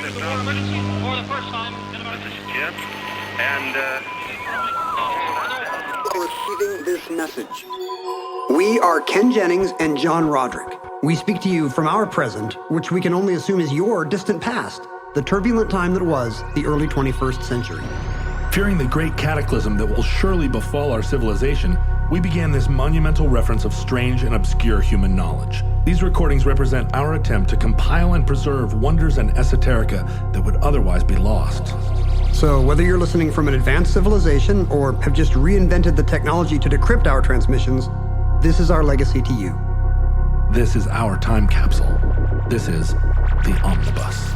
emergency for the first time in about... This is Jim, and Receiving this message. We are Ken Jennings and John Roderick. We speak to you from our present, which we can only assume is your distant past, the turbulent time that was the early 21st century. Fearing the great cataclysm that will surely befall our civilization, we began this monumental reference of strange and obscure human knowledge. These recordings represent our attempt to compile and preserve wonders and esoterica that would otherwise be lost. So whether you're listening from an advanced civilization or have just reinvented the technology to decrypt our transmissions, this is our legacy to you. This is our time capsule. This is the Omnibus.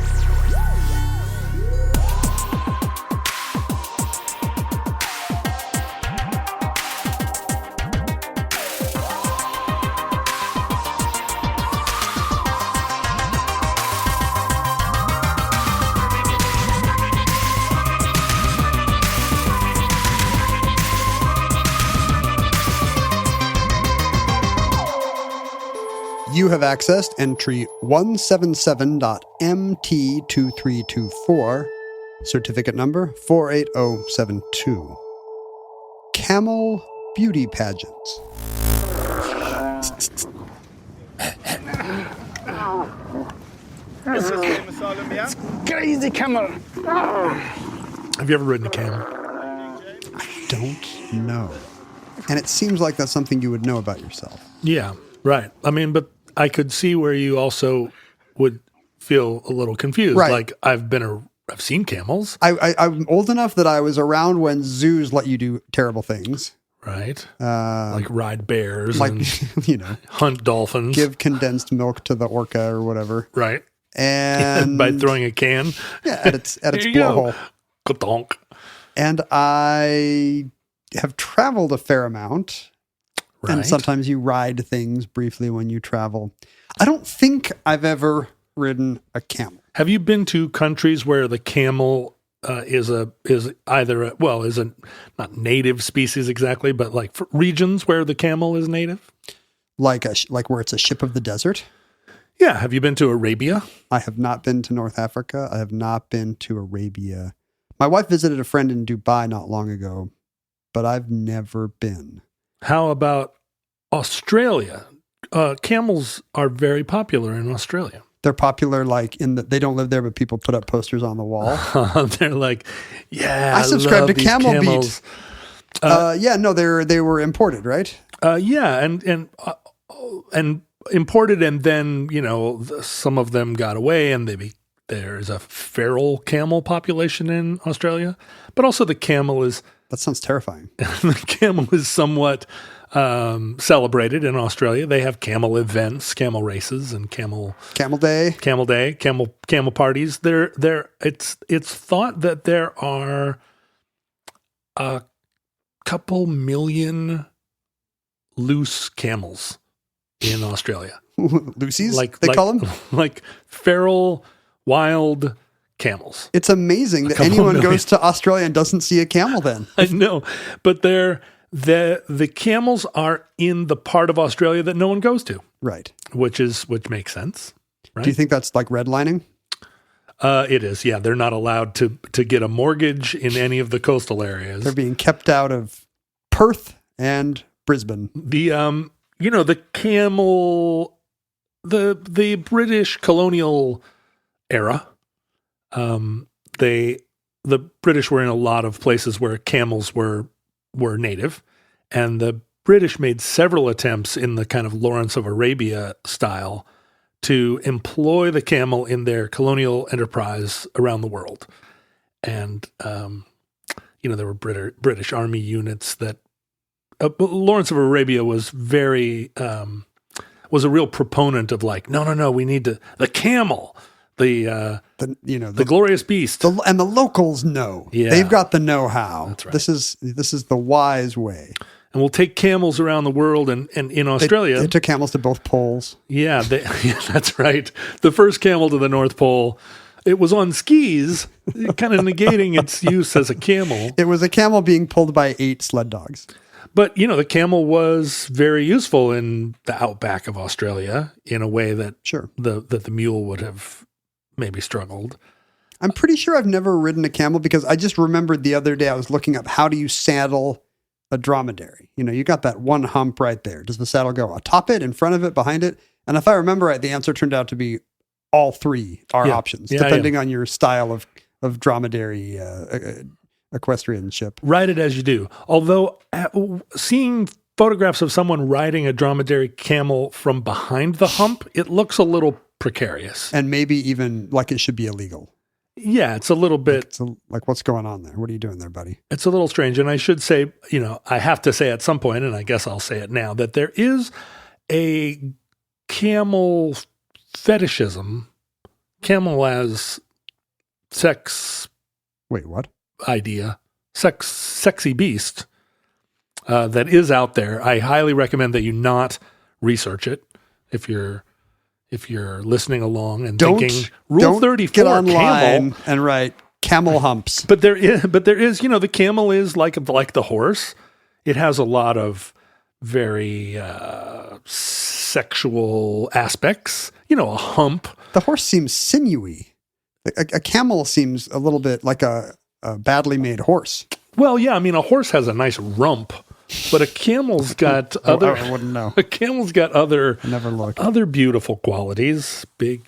You have accessed entry 177.MT2324, certificate number 48072. Camel Beauty Pageants. Crazy camel. Have you ever ridden a camel? I don't know. And it seems like that's something you would know about yourself. Yeah, right. I mean, but I could see where you also would feel a little confused. Right. Like I've seen camels. I'm old enough that I was around when zoos let you do terrible things. Right. Like ride bears, Like, and hunt dolphins. give condensed milk to the orca or whatever. Right. And by throwing a can. Yeah, at its There you go. blowhole. Ka-donk. And I have traveled a fair amount. Right. And sometimes you ride things briefly when you travel. I don't think I've ever ridden a camel. Have you been to countries where the camel is not native species exactly, but like for regions where the camel is native? Like where it's a ship of the desert? Yeah. Have you been to Arabia? I have not been to North Africa. I have not been to Arabia. My wife visited a friend in Dubai not long ago, but I've never been. How about Australia? Camels are very popular in Australia. They're popular, like they don't live there, but people put up posters on the wall. They're like, yeah, I subscribe to these Camel camels. Beat. They were imported, right? Yeah, and imported, and then some of them got away, and there's a feral camel population in Australia, but also the camel is. That sounds terrifying. The camel is somewhat celebrated in Australia. They have camel events, camel races, and camel Day, camel parties. It's thought that there are a couple million loose camels in Australia. Lucy's, they call them, like feral, wild camels. It's amazing that anyone goes to Australia and doesn't see a camel then. I know, but the camels are in the part of Australia that no one goes to. Right. Which makes sense. Right? Do you think that's like redlining? It is. Yeah. They're not allowed to get a mortgage in any of the coastal areas. They're being kept out of Perth and Brisbane. The camel, the British colonial era, the British were in a lot of places where camels were native, and the British made several attempts in the kind of Lawrence of Arabia style to employ the camel in their colonial enterprise around the world. And, there were British army units that Lawrence of Arabia was was a real proponent of like, no, we need the camel. The glorious beast, and the locals know. Yeah. They've got the know-how. That's right. This is the wise way. And we'll take camels around the world, and in Australia, they took camels to both poles. Yeah, that's right. The first camel to the North Pole, it was on skis, kind of negating its use as a camel. It was a camel being pulled by 8 sled dogs. But, the camel was very useful in the outback of Australia in a way that sure that the mule would have maybe struggled. I'm pretty sure I've never ridden a camel because I just remembered the other day I was looking up how do you saddle a dromedary. You got that one hump right there. Does the saddle go atop it, in front of it, behind it? And if I remember right, the answer turned out to be all three are options, depending on your style of dromedary equestrianship. Ride it as you do. Although seeing photographs of someone riding a dromedary camel from behind the hump, it looks a little precarious. And maybe even like it should be illegal. Yeah, it's a little bit... Like what's going on there? What are you doing there, buddy? It's a little strange. And I should say, I have to say at some point, and I guess I'll say it now, that there is a camel fetishism, camel as sex... Wait, what? Idea, sexy beast that is out there. I highly recommend that you not research it if you're listening along and thinking Rule 34 get online camel and write camel humps. But there is the camel is like the horse. It has a lot of very sexual aspects. A hump. The horse seems sinewy. A camel seems a little bit like a badly made horse. Well, yeah, a horse has a nice rump, but a camel's got other. I wouldn't know. A camel's got other. I never looked. Other beautiful qualities. Big,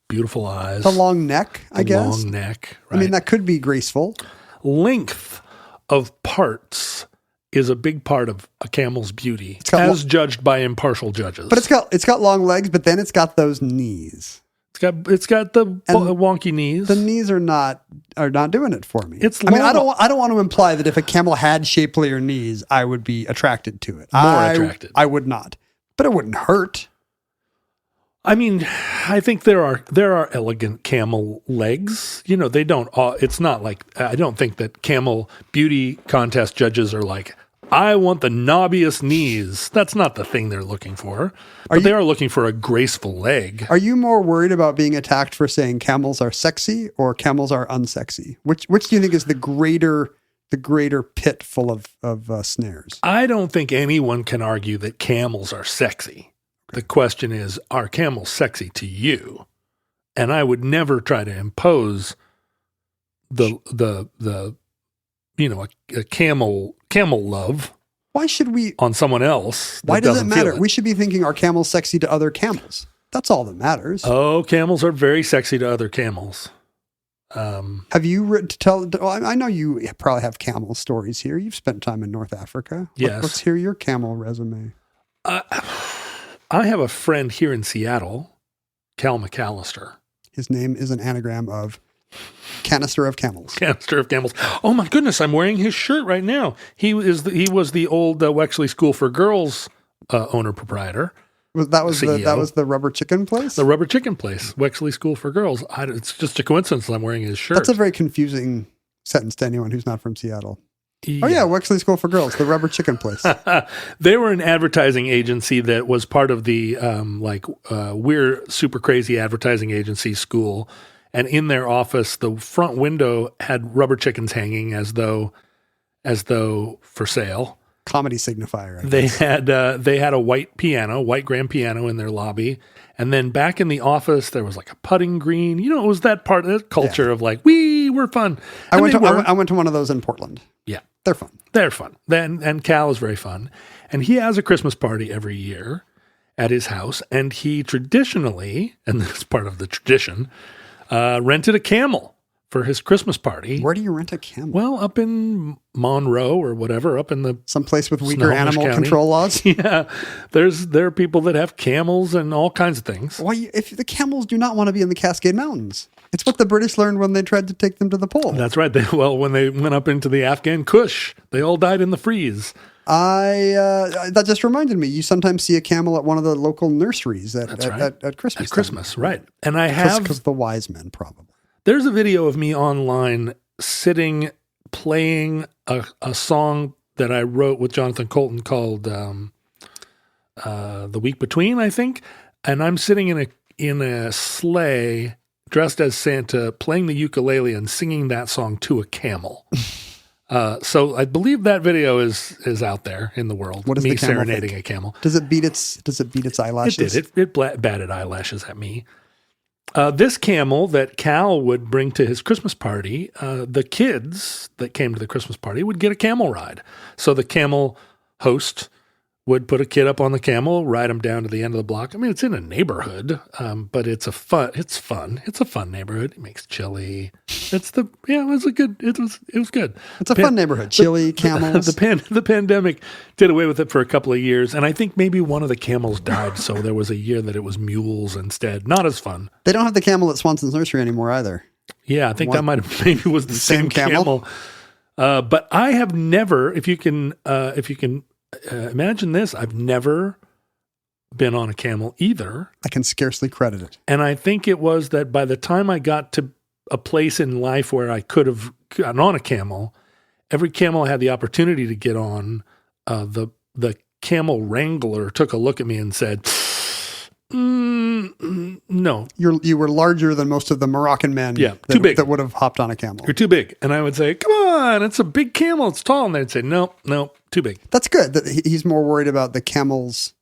beautiful eyes. The long neck, I guess. Long neck. Right. That could be graceful. Length of parts is a big part of a camel's beauty, as judged by impartial judges. But it's got long legs, but then it's got those knees. It's got the wonky knees. The knees are not doing it for me. It's I don't want to imply that if a camel had shapelier knees, I would be attracted to it. Attracted. I would not, but it wouldn't hurt. I think there are elegant camel legs. They don't. It's not like I don't think that camel beauty contest judges are like, I want the knobbiest knees. That's not the thing they're looking for. But they are looking for a graceful leg. Are you more worried about being attacked for saying camels are sexy or camels are unsexy? Which do you think is the greater pit full of snares? I don't think anyone can argue that camels are sexy. The question is, are camels sexy to you? And I would never try to impose a camel love. Why should we on someone else? Why does it matter? We should be thinking, are camels sexy to other camels? That's all that matters. Oh, camels are very sexy to other camels. Have you written to tell? I know you probably have camel stories here. You've spent time in North Africa. Yes. Let's hear your camel resume. I have a friend here in Seattle, Cal McAllister. His name is an anagram of Canister of Camels. Canister of Camels. Oh my goodness, I'm wearing his shirt right now. He was the old Wexley School for Girls owner proprietor. That was the rubber chicken place? The rubber chicken place, Wexley School for Girls. It's just a coincidence that I'm wearing his shirt. That's a very confusing sentence to anyone who's not from Seattle. Yeah. Oh yeah, Wexley School for Girls, the rubber chicken place. They were an advertising agency that was part of the We're Super Crazy Advertising Agency school. And in their office, the front window had rubber chickens hanging as though for sale. Comedy signifier. They had a white grand piano in their lobby. And then back in the office, there was like a putting green. It was that part of the culture of like, we're fun. I went to one of those in Portland. Yeah. They're fun. They're fun. And Cal is very fun. And he has a Christmas party every year at his house. And he traditionally, and this is part of the tradition, rented a camel for his Christmas party. Where do you rent a camel? Well, up in Monroe or whatever, up in the someplace with weaker animal control laws. Yeah, there are people that have camels and all kinds of things. Why, if the camels do not want to be in the Cascade Mountains? It's what the British learned when they tried to take them to the pole. That's right. When they went up into the Afghan Kush, they all died in the freeze. That just reminded me. You sometimes see a camel at one of the local nurseries at Christmas. At Christmas, right? And I have because the wise men probably. There's a video of me online sitting playing a song that I wrote with Jonathan Colton called "The Week Between," I think. And I'm sitting in a sleigh dressed as Santa, playing the ukulele and singing that song to a camel. So I believe that video is out there in the world. What does me the camel serenading think? a camel? Does it beat its eyelashes? It did. It batted eyelashes at me. This camel that Cal would bring to his Christmas party, the kids that came to the Christmas party would get a camel ride. So the camel host would put a kid up on the camel, ride him down to the end of the block. I mean, it's in a neighborhood, but it's fun. It's a fun neighborhood. It makes chili. It was good. It's a fun neighborhood. Chili, camels. The pandemic did away with it for a couple of years, and I think maybe one of the camels died, so there was a year that it was mules instead. Not as fun. They don't have the camel at Swanson's Nursery anymore either. Yeah, I think that might have maybe was the same camel. But I have never, if you can imagine this, I've never been on a camel either. I can scarcely credit it. And I think it was that by the time I got to a place in life where I could have gotten on a camel, every camel I had the opportunity to get on, the camel wrangler took a look at me and said, no. You were larger than most of the Moroccan men too big. that would have hopped on a camel. You're too big. And I would say, come on, it's a big camel. It's tall. And they'd say, no, too big. That's good. That he's more worried about the camel's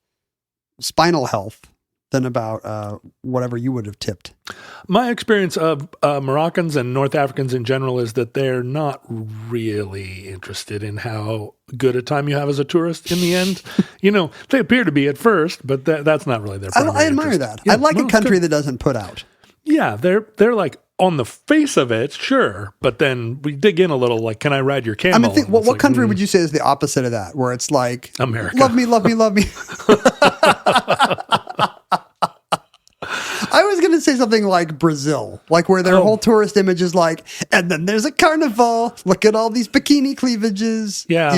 spinal health than about whatever you would have tipped. My experience of Moroccans and North Africans in general is that they're not really interested in how good a time you have as a tourist in the end. They appear to be at first, but that's not really their primary I admire interest. that. I like a country that doesn't put out. Yeah, they're like on the face of it, sure, but then we dig in a little. Like, can I ride your camel? I mean, what country would you say is the opposite of that, where it's like America? Love me, love me, love me. I was going to say something like Brazil, like where their whole tourist image is like, and then there's a carnival. Look at all these bikini cleavages. Yeah,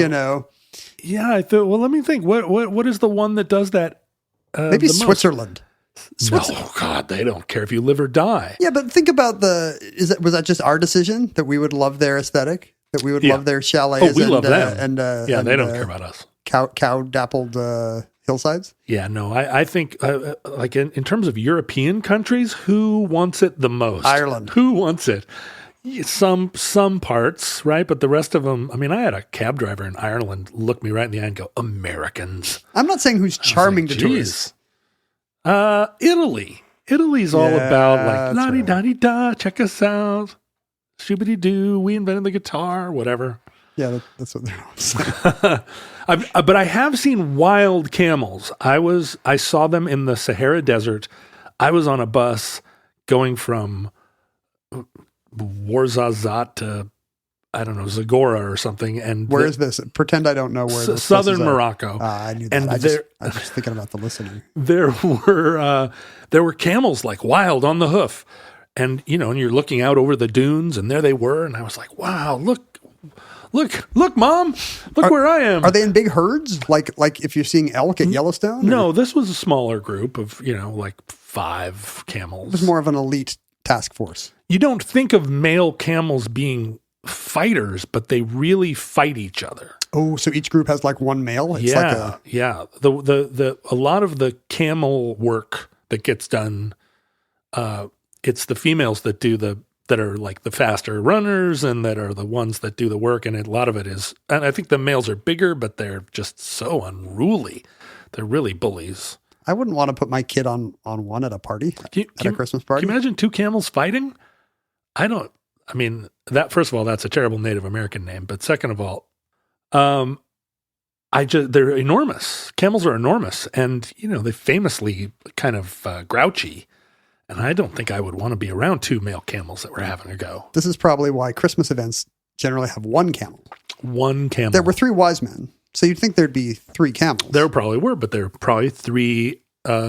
Yeah, I thought. Well, let me think. What is the one that does that? Maybe Switzerland. No, God, they don't care if you live or die. Yeah, but think about was that just our decision that we would love their aesthetic, that we would love their chalets? Oh, we love them. They don't care about us. Cow dappled hillsides. Yeah, no, I think like in terms of European countries, who wants it the most? Ireland. Who wants it? Some parts, right? But the rest of them, I mean, I had a cab driver in Ireland look me right in the eye and go, Americans. I'm not saying who's charming to tourists. Italy. Italy's all about like, la-di-da-di-da, check us out. Shoobity-doo, we invented the guitar, whatever. Yeah, that's what they're all saying. But I have seen wild camels. I saw them in the Sahara Desert. I was on a bus going from Ouarzazate to, I don't know, Zagora or something. And where is this? Pretend I don't know where this is. Southern Morocco. I knew that. And I'm just thinking about the listener. There were camels like wild on the hoof. And, and you're looking out over the dunes, and there they were. And I was like, wow, look, Mom, look where I am. Are they in big herds? Like if you're seeing elk at Yellowstone? No, this was a smaller group of, like 5 camels. It was more of an elite task force. You don't think of male camels being fighters, but they really fight each other. Oh, so each group has like one male? It's yeah. The a lot of the camel work that gets done, it's the females that are like the faster runners and that are the ones that do the work. And a lot of it is, and I think the males are bigger, but they're just so unruly. They're really bullies. I wouldn't want to put my kid on one at a party, at a Christmas party. Can you imagine 2 camels fighting? First of all, that's a terrible Native American name. But second of all, they're enormous. Camels are enormous. And, they famously kind of grouchy. And I don't think I would want to be around 2 male camels that were having a go. This is probably why Christmas events generally have 1 camel. 1 camel. There were 3 wise men. So you'd think there'd be 3 camels. There probably were, but there are probably 3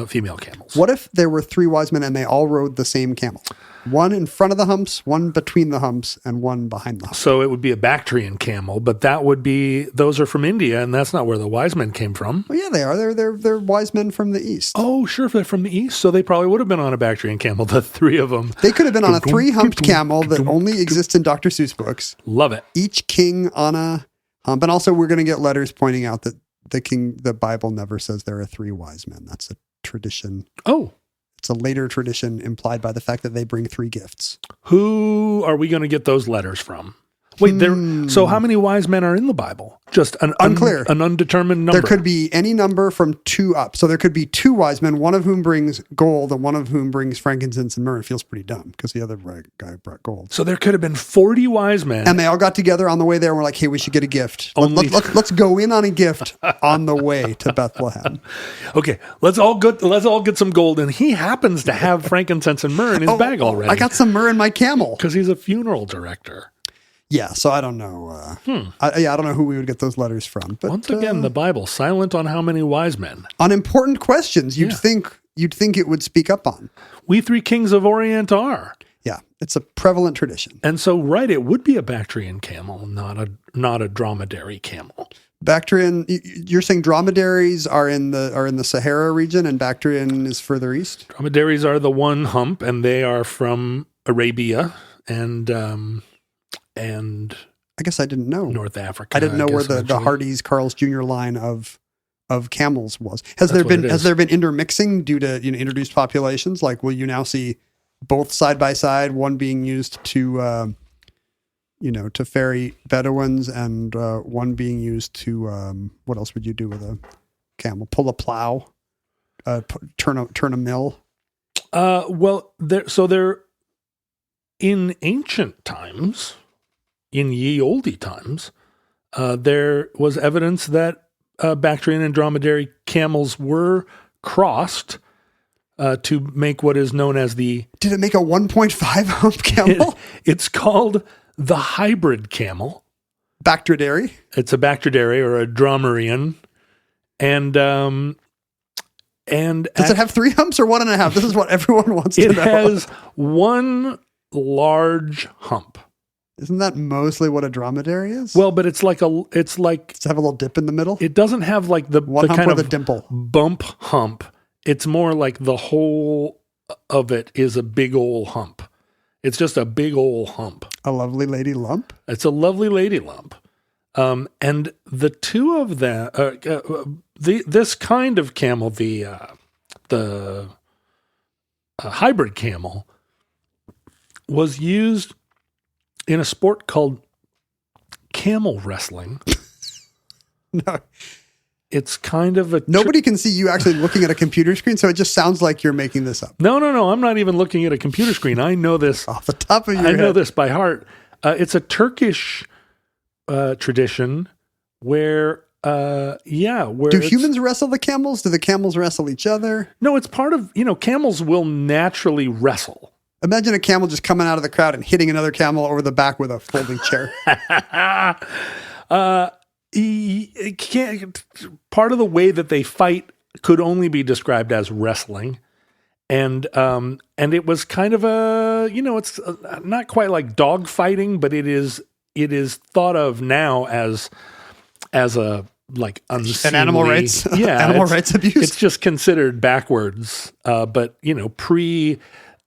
female camels. What if there were 3 wise men and they all rode the same camel? 1 in front of the humps, 1 between the humps, and 1 behind the humps. So it would be a Bactrian camel, but those are from India, and that's not where the wise men came from. Well, yeah, they are. They're wise men from the East. Oh, sure, they're from the East, so they probably would have been on a Bactrian camel, the 3 of them. They could have been on a 3-humped camel that only exists in Dr. Seuss books. Love it. Each king on a hump. And also we're going to get letters pointing out that the Bible never says there are 3 wise men. That's a tradition. Oh. It's a later tradition implied by the fact that they bring 3 gifts. Who are we going to get those letters from? Wait, so how many wise men are in the Bible? Just an Unclear. An undetermined number. There could be any number from 2 up. So there could be 2 wise men, one of whom brings gold and one of whom brings frankincense and myrrh. It feels pretty dumb because the other guy brought gold. So there could have been 40 wise men. And they all got together on the way there and were like, hey, we should get a gift. Let's go in on a gift on the way to Bethlehem. Okay, let's all get some gold. And he happens to have frankincense and myrrh in his bag already. I got some myrrh in my camel. Because he's a funeral director. Yeah, so I don't know. I don't know who we would get those letters from. But once again, the Bible silent on how many wise men. On important questions, you'd think it would speak up on. We 3 kings of Orient are. Yeah, it's a prevalent tradition. And so, right, it would be a Bactrian camel, not a dromedary camel. Bactrian, you're saying dromedaries are in the Sahara region, and Bactrian is further east. Dromedaries are the one hump, and they are from Arabia and I guess I didn't know North Africa. I didn't know where the Hardee's Carl's Jr. line of camels was. Has there been intermixing due to introduced populations? Like, will you now see both side by side, one being used to to ferry Bedouins, and one being used to what else would you do with a camel? Pull a plow, turn a mill. Well, there in ancient times. In ye olde times, there was evidence that Bactrian and dromedary camels were crossed to make what is known as the... Did it make a 1.5 hump camel? It's called the hybrid camel. Bactridary? It's a Bactridary or a Dromerian. And does it have 3 humps or 1.5? This is what everyone wants to know. It has one large hump. Isn't that mostly what a dromedary is? Well, but it's like Does it have a little dip in the middle? It doesn't have like the hump kind with of a dimple. Bump hump. It's more like the whole of it is a big old hump. It's just a big old hump. A lovely lady lump? It's a lovely lady lump. And the two of them, this kind of camel, the hybrid camel, was used in a sport called camel wrestling. No. It's kind of a... Nobody can see you actually looking at a computer screen, so it just sounds like you're making this up. No. I'm not even looking at a computer screen. I know this... Off the top of your head. I know this by heart. It's a Turkish tradition where... Do humans wrestle the camels? Do the camels wrestle each other? No, it's part of... camels will naturally wrestle. Imagine a camel just coming out of the crowd and hitting another camel over the back with a folding chair. It can't, part of the way that they fight could only be described as wrestling. And it was kind of it's not quite like dog fighting, but it is thought of now as a like unseemly, an animal rights, animal rights abuse. It's just considered backwards. But pre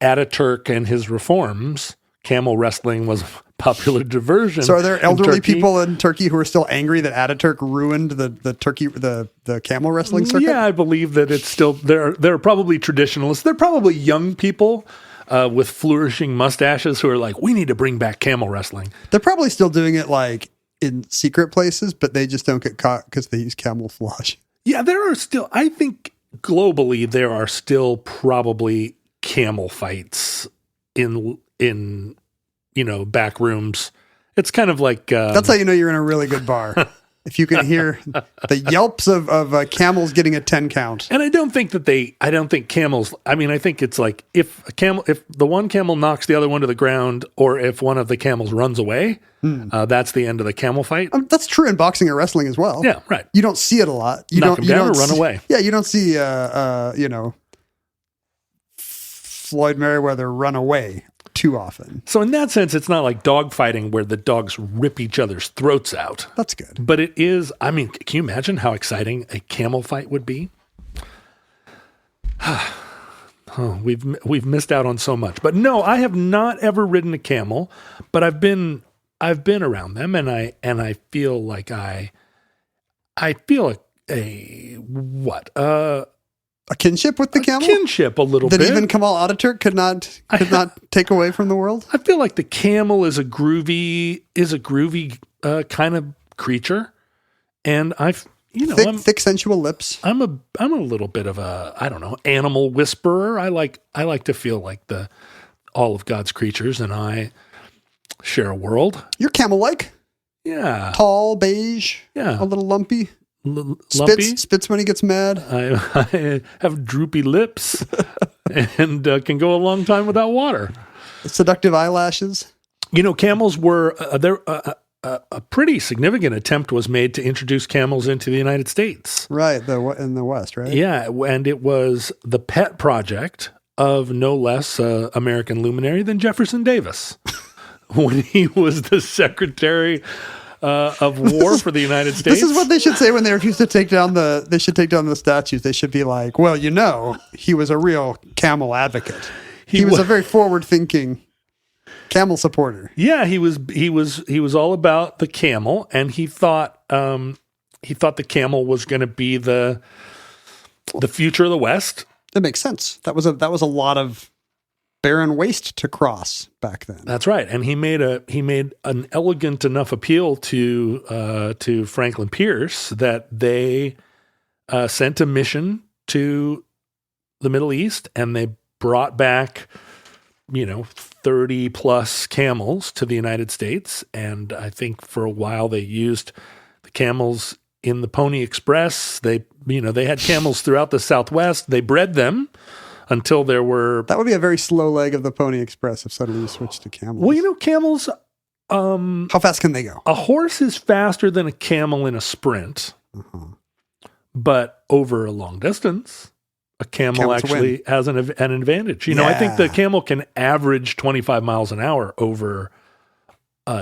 Ataturk and his reforms, camel wrestling was a popular diversion. So are there elderly people in Turkey who are still angry that Ataturk ruined the camel wrestling circuit? Yeah, I believe that it's still there. There are probably traditionalists. There are probably young people with flourishing mustaches who are like, we need to bring back camel wrestling. They're probably still doing it like in secret places, but they just don't get caught because they use camouflage. Yeah, there are still, I think globally, there are still probably camel fights in back rooms. It's kind of like that's how you know you're in a really good bar. If you can hear the yelps of camels getting a 10 count. And I don't think camels, I think it's like if the one camel knocks the other one to the ground, or if one of the camels runs away, that's the end of the camel fight. That's true in boxing or wrestling as well. Yeah, right. You don't see it a lot. You knock don't them down or run away. Yeah, you don't see Floyd Mayweather run away too often. So in that sense, it's not like dog fighting where the dogs rip each other's throats out. That's good. But it is, can you imagine how exciting a camel fight would be? We've missed out on so much. But no, I have not ever ridden a camel, but I've been around them, and I feel like I feel a kinship with the camel? Kinship a little bit. That even Camel Ataturk could not take away from the world? I feel like the camel is a groovy kind of creature. And I've, thick sensual lips. I'm a little bit of a, I don't know, animal whisperer. I like to feel like all of God's creatures and I share a world. You're camel-like. Yeah. Tall, beige. Yeah. A little lumpy. Lumpy. Spits when he gets mad. I have droopy lips and can go a long time without water. Seductive eyelashes. Camels were a pretty significant attempt was made to introduce camels into the United States. Right, in the West, right? Yeah, and it was the pet project of no less American luminary than Jefferson Davis when he was the Secretary of War for the United States. This is what they should say when they refuse to take down the statues. They should be like, well, he was a real camel advocate. He was a very forward-thinking camel supporter. Yeah, he was all about the camel, and he thought the camel was going to be the future of the West. That makes sense. That was a lot of barren waste to cross back then. That's right, and he made an elegant enough appeal to Franklin Pierce that they sent a mission to the Middle East, and they brought back 30 plus camels to the United States. And I think for a while they used the camels in the Pony Express. They had camels throughout the Southwest. They bred them until there were... That would be a very slow leg of the Pony Express if suddenly you switched to camels. Well, camels... how fast can they go? A horse is faster than a camel in a sprint. But over a long distance... A camel actually has an advantage. I think the camel can average 25 miles an hour over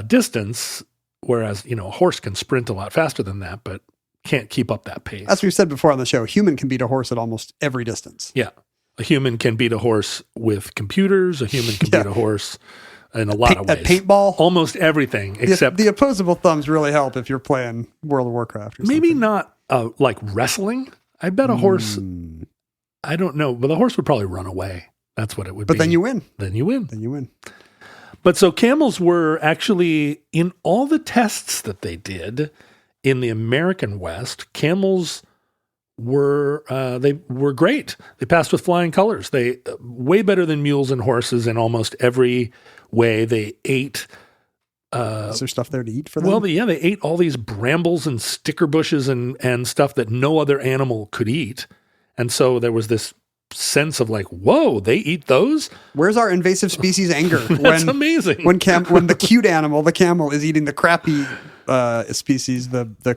distance, whereas, a horse can sprint a lot faster than that, but can't keep up that pace. As we've said before on the show, human can beat a horse at almost every distance. Yeah. A human can beat a horse with computers. A human can beat a horse in a lot of ways. At paintball? Almost everything, except... The opposable thumbs really help if you're playing World of Warcraft or something. Maybe not like wrestling. I bet a horse... I don't know, but the horse would probably run away. That's what it would be. But then you win. Then you win. Then you win. But so camels were actually, in all the tests that they did in the American West, camels were great. They passed with flying colors. They way better than mules and horses in almost every way. They ate. Is there stuff there to eat for them? Well, they ate all these brambles and sticker bushes and stuff that no other animal could eat. And so there was this sense of like, whoa, they eat those? Where's our invasive species anger? That's amazing. When the cute animal, the camel, is eating the crappy species, the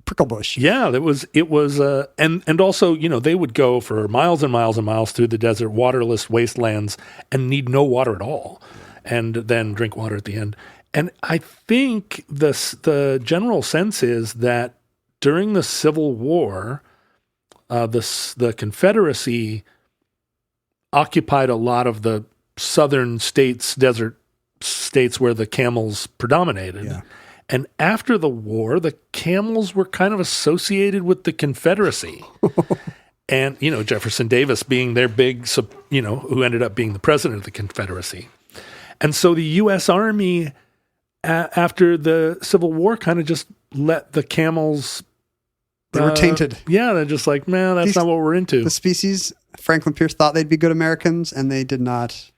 prickle bush. Yeah, it was, and also, they would go for miles and miles and miles through the desert, waterless wastelands, and need no water at all, and then drink water at the end. And I think the general sense is that during the Civil War, the Confederacy occupied a lot of the southern states, desert states where the camels predominated. Yeah. And after the war, the camels were kind of associated with the Confederacy. And, Jefferson Davis being their big, who ended up being the president of the Confederacy. And so the U.S. Army, after the Civil War, kind of just let the camels... They were tainted. Yeah, they're just like, man, that's not what we're into. The species, Franklin Pierce thought they'd be good Americans, and they did not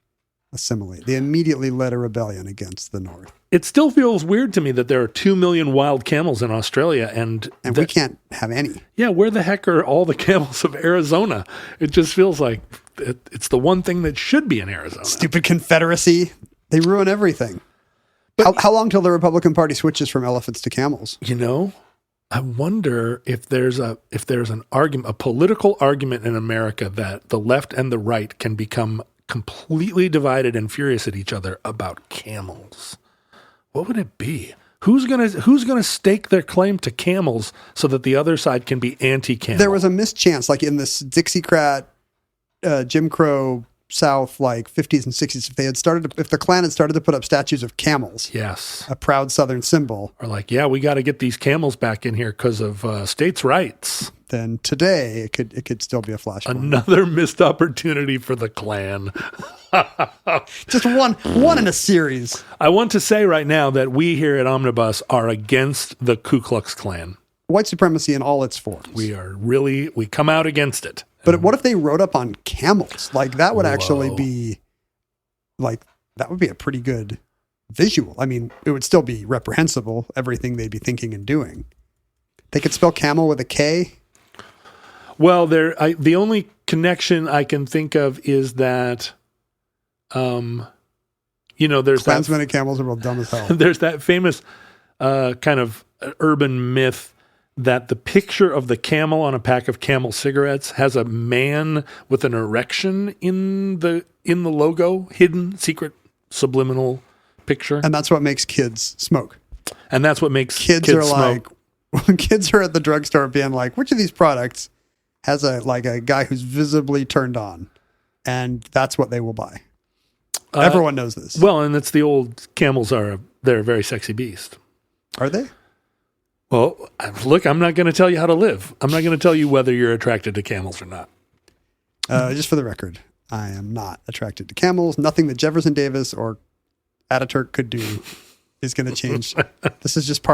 assimilate. They immediately led a rebellion against the North. It still feels weird to me that there are 2 million wild camels in Australia, and we can't have any. Yeah, where the heck are all the camels of Arizona? It just feels like it's the one thing that should be in Arizona. Stupid Confederacy. They ruin everything. But how long till the Republican Party switches from elephants to camels? I wonder if there's an argument, a political argument in America that the left and the right can become completely divided and furious at each other about camels. What would it be? Who's gonna stake their claim to camels so that the other side can be anti-camel? There was a mischance, like in this Dixiecrat, Jim Crow South, like 50s and 60s. If the Klan had started to put up statues of camels, yes, a proud Southern symbol, or like, yeah, we got to get these camels back in here because of states' rights. Then today it could still be a flashpoint. Another missed opportunity for the Klan. Just one in a series. I want to say right now that we here at Omnibus are against the Ku Klux Klan. white supremacy in all its forms. We come out against it. But what if they rode up on camels? Like that would actually be that would be a pretty good visual. I mean, it would still be reprehensible, everything they'd be thinking and doing. They could spell camel with a K. Well, the only connection I can think of is that, there's Klansmen and camels are real dumb as hell. There's that famous kind of urban myth that the picture of the camel on a pack of Camel cigarettes has a man with an erection in the logo, hidden, secret, subliminal picture. And that's what makes kids smoke. And that's what makes kids are smoke. Like, when kids are at the drugstore being like, which of these products has a guy who's visibly turned on? And that's what they will buy. Everyone knows this. Well, and it's the old camels they're a very sexy beast. Are they? Well, look, I'm not going to tell you how to live. I'm not going to tell you whether you're attracted to camels or not. Just for the record, I am not attracted to camels. Nothing that Jefferson Davis or Ataturk could do is going to change. This is just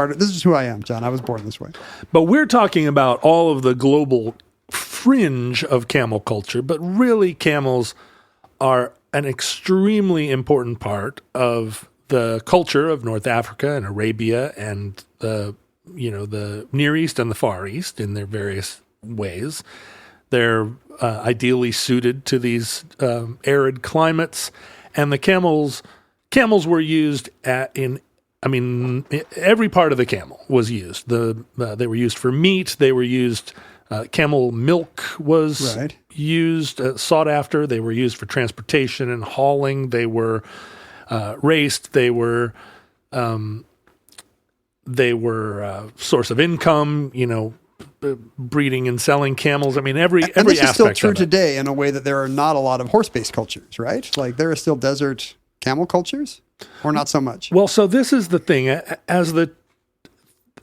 who I am, John. I was born this way. But we're talking about all of the global fringe of camel culture, but really camels are an extremely important part of the culture of North Africa and Arabia and the Near East and the Far East in their various ways. They're ideally suited to these arid climates, and the camels were used every part of the camel was used. They were used for meat. They were used. Camel milk was used, sought after. They were used for transportation and hauling. They were raced. They were source of income. Breeding and selling camels. I mean, every this aspect is still true of it. today in a way that there are not a lot of horse-based cultures, right? Like there are still desert camel cultures, or not so much. Well, so this is the thing. As the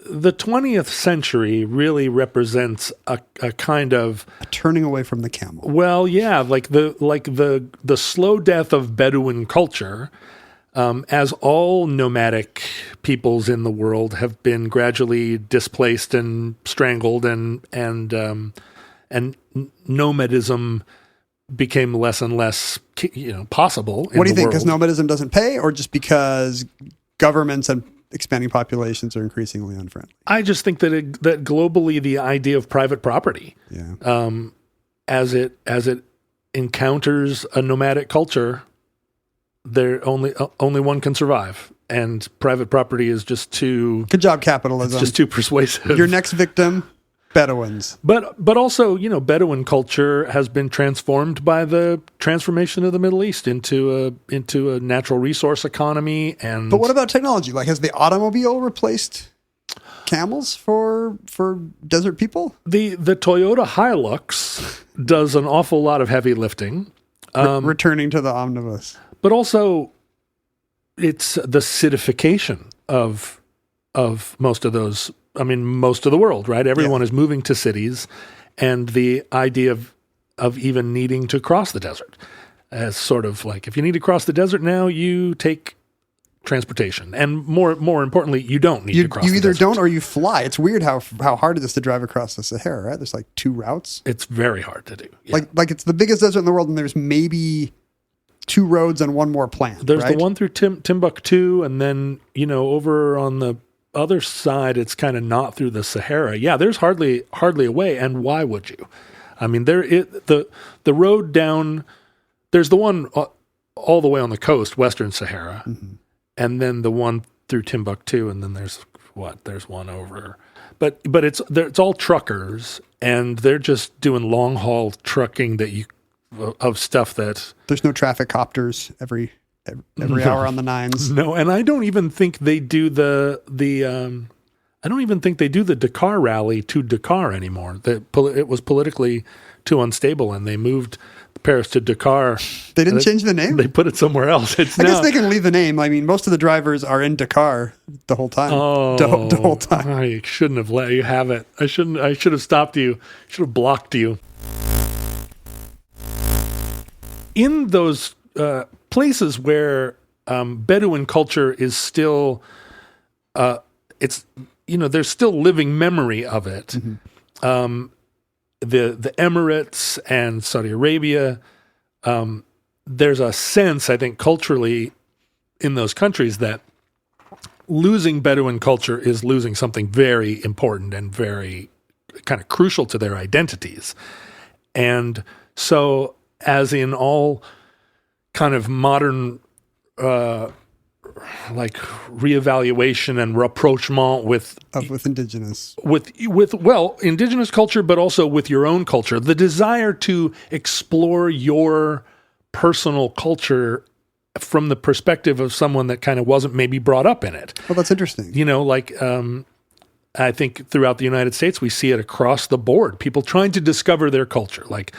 20th century really represents a kind of a turning away from the camel. Well, yeah, like the slow death of Bedouin culture, as all nomadic peoples in the world have been gradually displaced and strangled, and nomadism became less and less possible. What do you think? Because nomadism doesn't pay, or just because governments and expanding populations are increasingly unfriendly? I just think that globally the idea of private property, as it encounters a nomadic culture, there only one can survive, and private property is just too. Good job, capitalism. It's just too persuasive. Your next victim, Bedouins. But also, Bedouin culture has been transformed by the transformation of the Middle East into a natural resource economy. But what about technology? Like, has the automobile replaced camels for desert people? The Toyota Hilux does an awful lot of heavy lifting. Returning to the omnibus. But also, it's the citification of most of those. I mean, most of the world, right? Everyone is moving to cities, and the idea of even needing to cross the desert as sort of like, if you need to cross the desert now, you take transportation, and more importantly, you don't need to cross. You either the desert. Don't or you fly. It's weird how hard it is to drive across the Sahara, right? There's like 2 routes. It's very hard to do. Yeah. Like it's the biggest desert in the world, and there's maybe 2 roads and 1 more planned. There's right? the one through Timbuktu, and then over on the other side, it's kind of not through the Sahara. Yeah, there's hardly a way, and why would you? I mean, the road down. There's the one all the way on the coast, Western Sahara, and then the one through Timbuktu, and then there's one over. But it's all truckers, and they're just doing long haul trucking of stuff that there's no traffic copters every hour on the 9s. No, and I don't even think they do the Dakar rally to Dakar anymore. It was politically too unstable, and they moved Paris to Dakar. They didn't change the name? They put it somewhere else. I guess they can leave the name. I mean, most of the drivers are in Dakar the whole time. Oh, the whole time. I shouldn't have let you have it. I should have stopped you. Should have blocked you. In those places where Bedouin culture is still, it's there's still living memory of it. The Emirates and Saudi Arabia, there's a sense, I think, culturally in those countries that losing Bedouin culture is losing something very important and very kind of crucial to their identities. And so, as in all kind of modern like reevaluation and rapprochement with indigenous indigenous culture, but also with your own culture, the desire to explore your personal culture from the perspective of someone that kind of wasn't maybe brought up in it. Well, that's interesting. I think throughout the United States, we see it across the board. People trying to discover their culture, like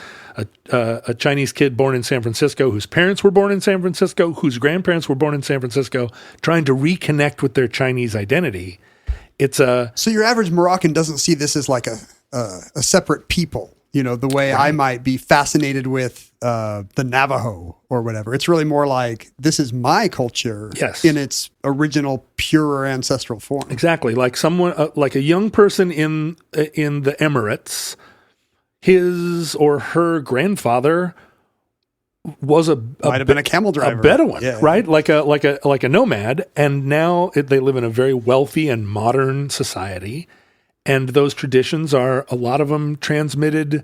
a Chinese kid born in San Francisco whose parents were born in San Francisco, whose grandparents were born in San Francisco, trying to reconnect with their Chinese identity. So your average Moroccan doesn't see this as like a separate people, the way I might be fascinated with the Navajo or whatever. It's really more like, this is my culture in its original, pure ancestral form. Exactly. Like someone, like a young person in the Emirates, his or her grandfather might have been a camel driver, a Bedouin, right? Like a nomad. And now they live in a very wealthy and modern society. And those traditions are, a lot of them transmitted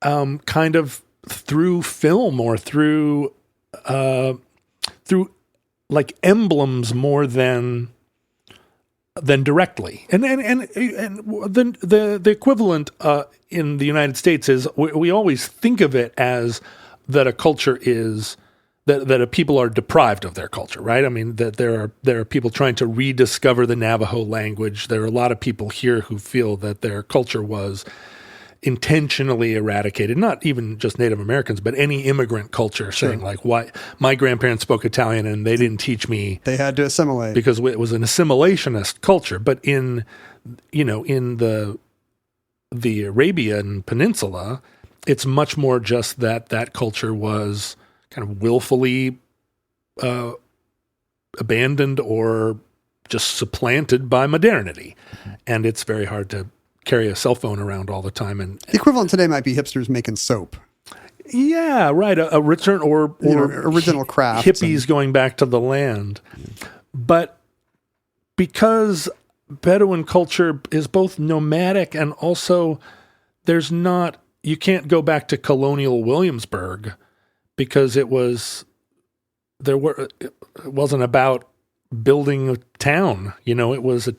kind of through film or through like emblems more than directly. And the equivalent in the United States is we always think of it as that a culture is that a people are deprived of their culture, right? I mean, that there are people trying to rediscover the Navajo language. There are a lot of people here who feel that their culture was intentionally eradicated, not even just Native Americans, but any immigrant culture, saying like, why my grandparents spoke Italian and they didn't teach me. They had to assimilate. Because it was an assimilationist culture. But in the Arabian Peninsula, it's much more just that culture was kind of willfully abandoned or just supplanted by modernity. And it's very hard to carry a cell phone around all the time. And the equivalent today might be hipsters making soap. Yeah, right. A return or original crafts. Hippies going back to the land. But because Bedouin culture is both nomadic and also you can't go back to colonial Williamsburg because it wasn't about building a town. It was a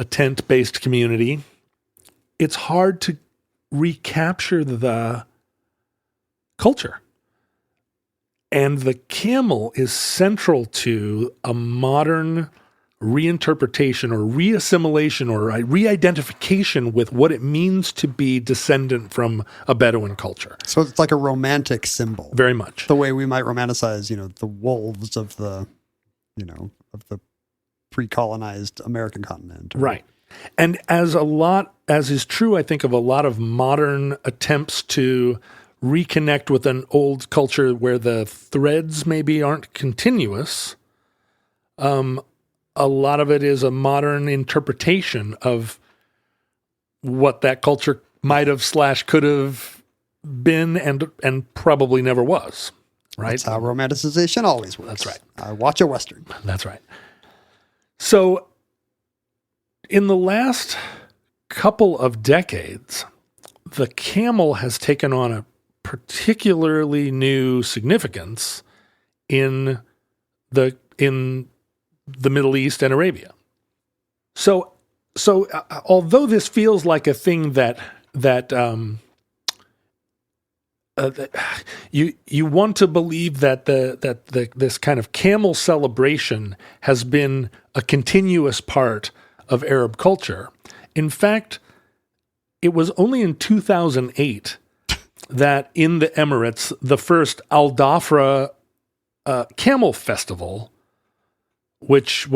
tent-based community. It's hard to recapture the culture. And the camel is central to a modern reinterpretation or reassimilation or re-identification with what it means to be descendant from a Bedouin culture. So it's like a romantic symbol. Very much. The way we might romanticize, the wolves of the pre-colonized American continent. Right. And as is true, I think, of a lot of modern attempts to reconnect with an old culture where the threads maybe aren't continuous, a lot of it is a modern interpretation of what that culture might have / could have been and probably never was. Right? That's how romanticization always works. That's right. I watch a Western. That's right. So in the last couple of decades, the camel has taken on a particularly new significance in the Middle East and Arabia. So although this feels like a thing that you want to believe that this kind of camel celebration has been a continuous part of Arab culture. In fact, it was only in 2008 that in the Emirates, the first Al Dhafra Camel Festival, which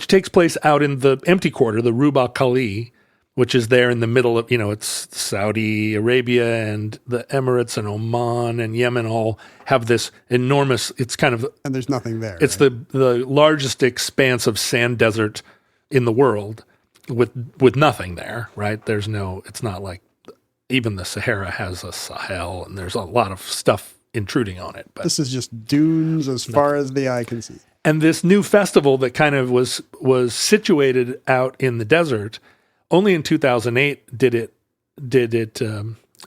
takes place out in the empty quarter, the Ruba Khali, which is there in the middle of, it's Saudi Arabia and the Emirates and Oman and Yemen all have this enormous, it's kind of... And there's nothing there. It's right? the largest expanse of sand desert in the world with nothing there, right? It's not like even the Sahara has a Sahel and there's a lot of stuff intruding on it. But this is just dunes as far as the eye can see. And this new festival that kind of was situated out in the desert, only in 2008 did it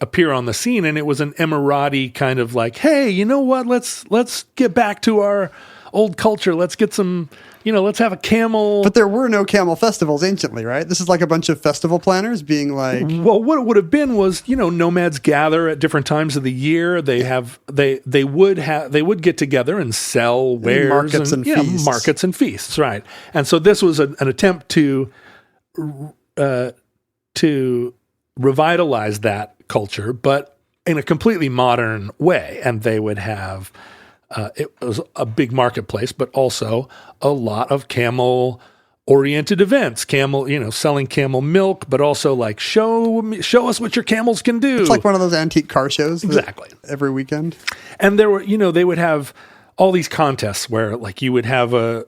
appear on the scene, and it was an Emirati kind of like, hey, you know what? Let's get back to our old culture. Let's get some, let's have a camel. But there were no camel festivals anciently, right? This is like a bunch of festival planners being like... Well, what it would have been was, nomads gather at different times of the year. They would get together and sell wares markets and feasts. Markets and feasts, right? And so this was an attempt to revitalize that culture, but in a completely modern way. And they would have, it was a big marketplace, but also a lot of camel-oriented events. Selling camel milk, but also like show us what your camels can do. It's like one of those antique car shows. Exactly. Every weekend. And there were, they would have all these contests where like you would have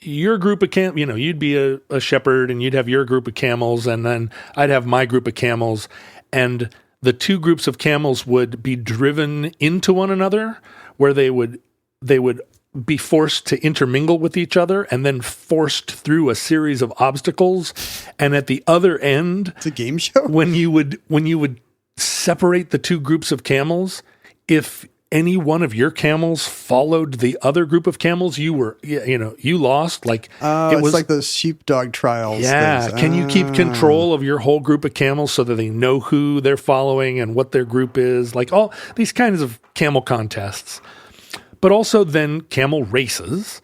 your group of you'd be a shepherd and you'd have your group of camels, and then I'd have my group of camels, and the two groups of camels would be driven into one another, where they would be forced to intermingle with each other and then forced through a series of obstacles. And at the other end, it's a game show. When you would separate the two groups of camels, if any one of your camels followed the other group of camels, you lost. Like it was like those sheepdog trials. Yeah. Can you keep control of your whole group of camels so that they know who they're following and what their group is? Like all these kinds of camel contests, but also then camel races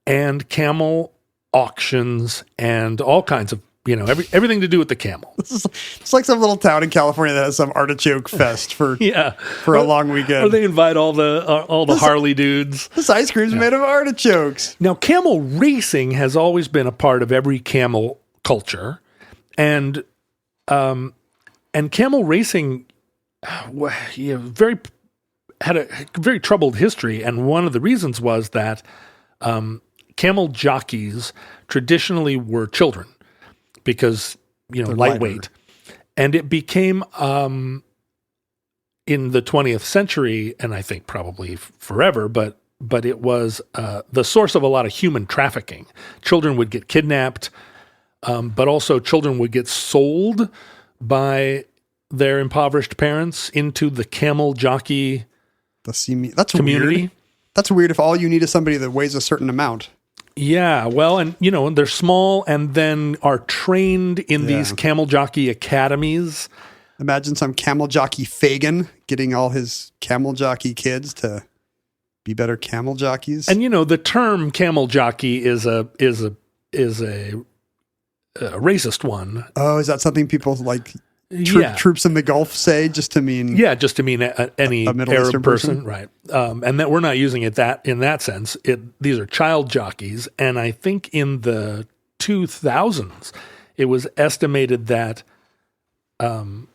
and camel auctions and all kinds of, everything to do with the camel. It's like some little town in California that has some artichoke fest for a long weekend. Or they invite all the Harley dudes. This ice cream's made of artichokes. Now, camel racing has always been a part of every camel culture, and camel racing had a very troubled history, and one of the reasons was that camel jockeys traditionally were children. Because, They're lightweight. And it became, in the 20th century, and I think probably forever, but it was the source of a lot of human trafficking. Children would get kidnapped, but also children would get sold by their impoverished parents into the camel jockey community. Weird. That's weird if all you need is somebody that weighs a certain amount. Yeah, well, and they're small and then are trained in these camel jockey academies. Imagine some camel jockey Fagin getting all his camel jockey kids to be better camel jockeys. And the term camel jockey is a racist one. Oh, is that something people like troops in the Gulf say just to mean? Yeah, just to mean any a Middle Arab Eastern person, right? And that we're not using it in that sense. These are child jockeys, and I think in the 2000s, it was estimated that that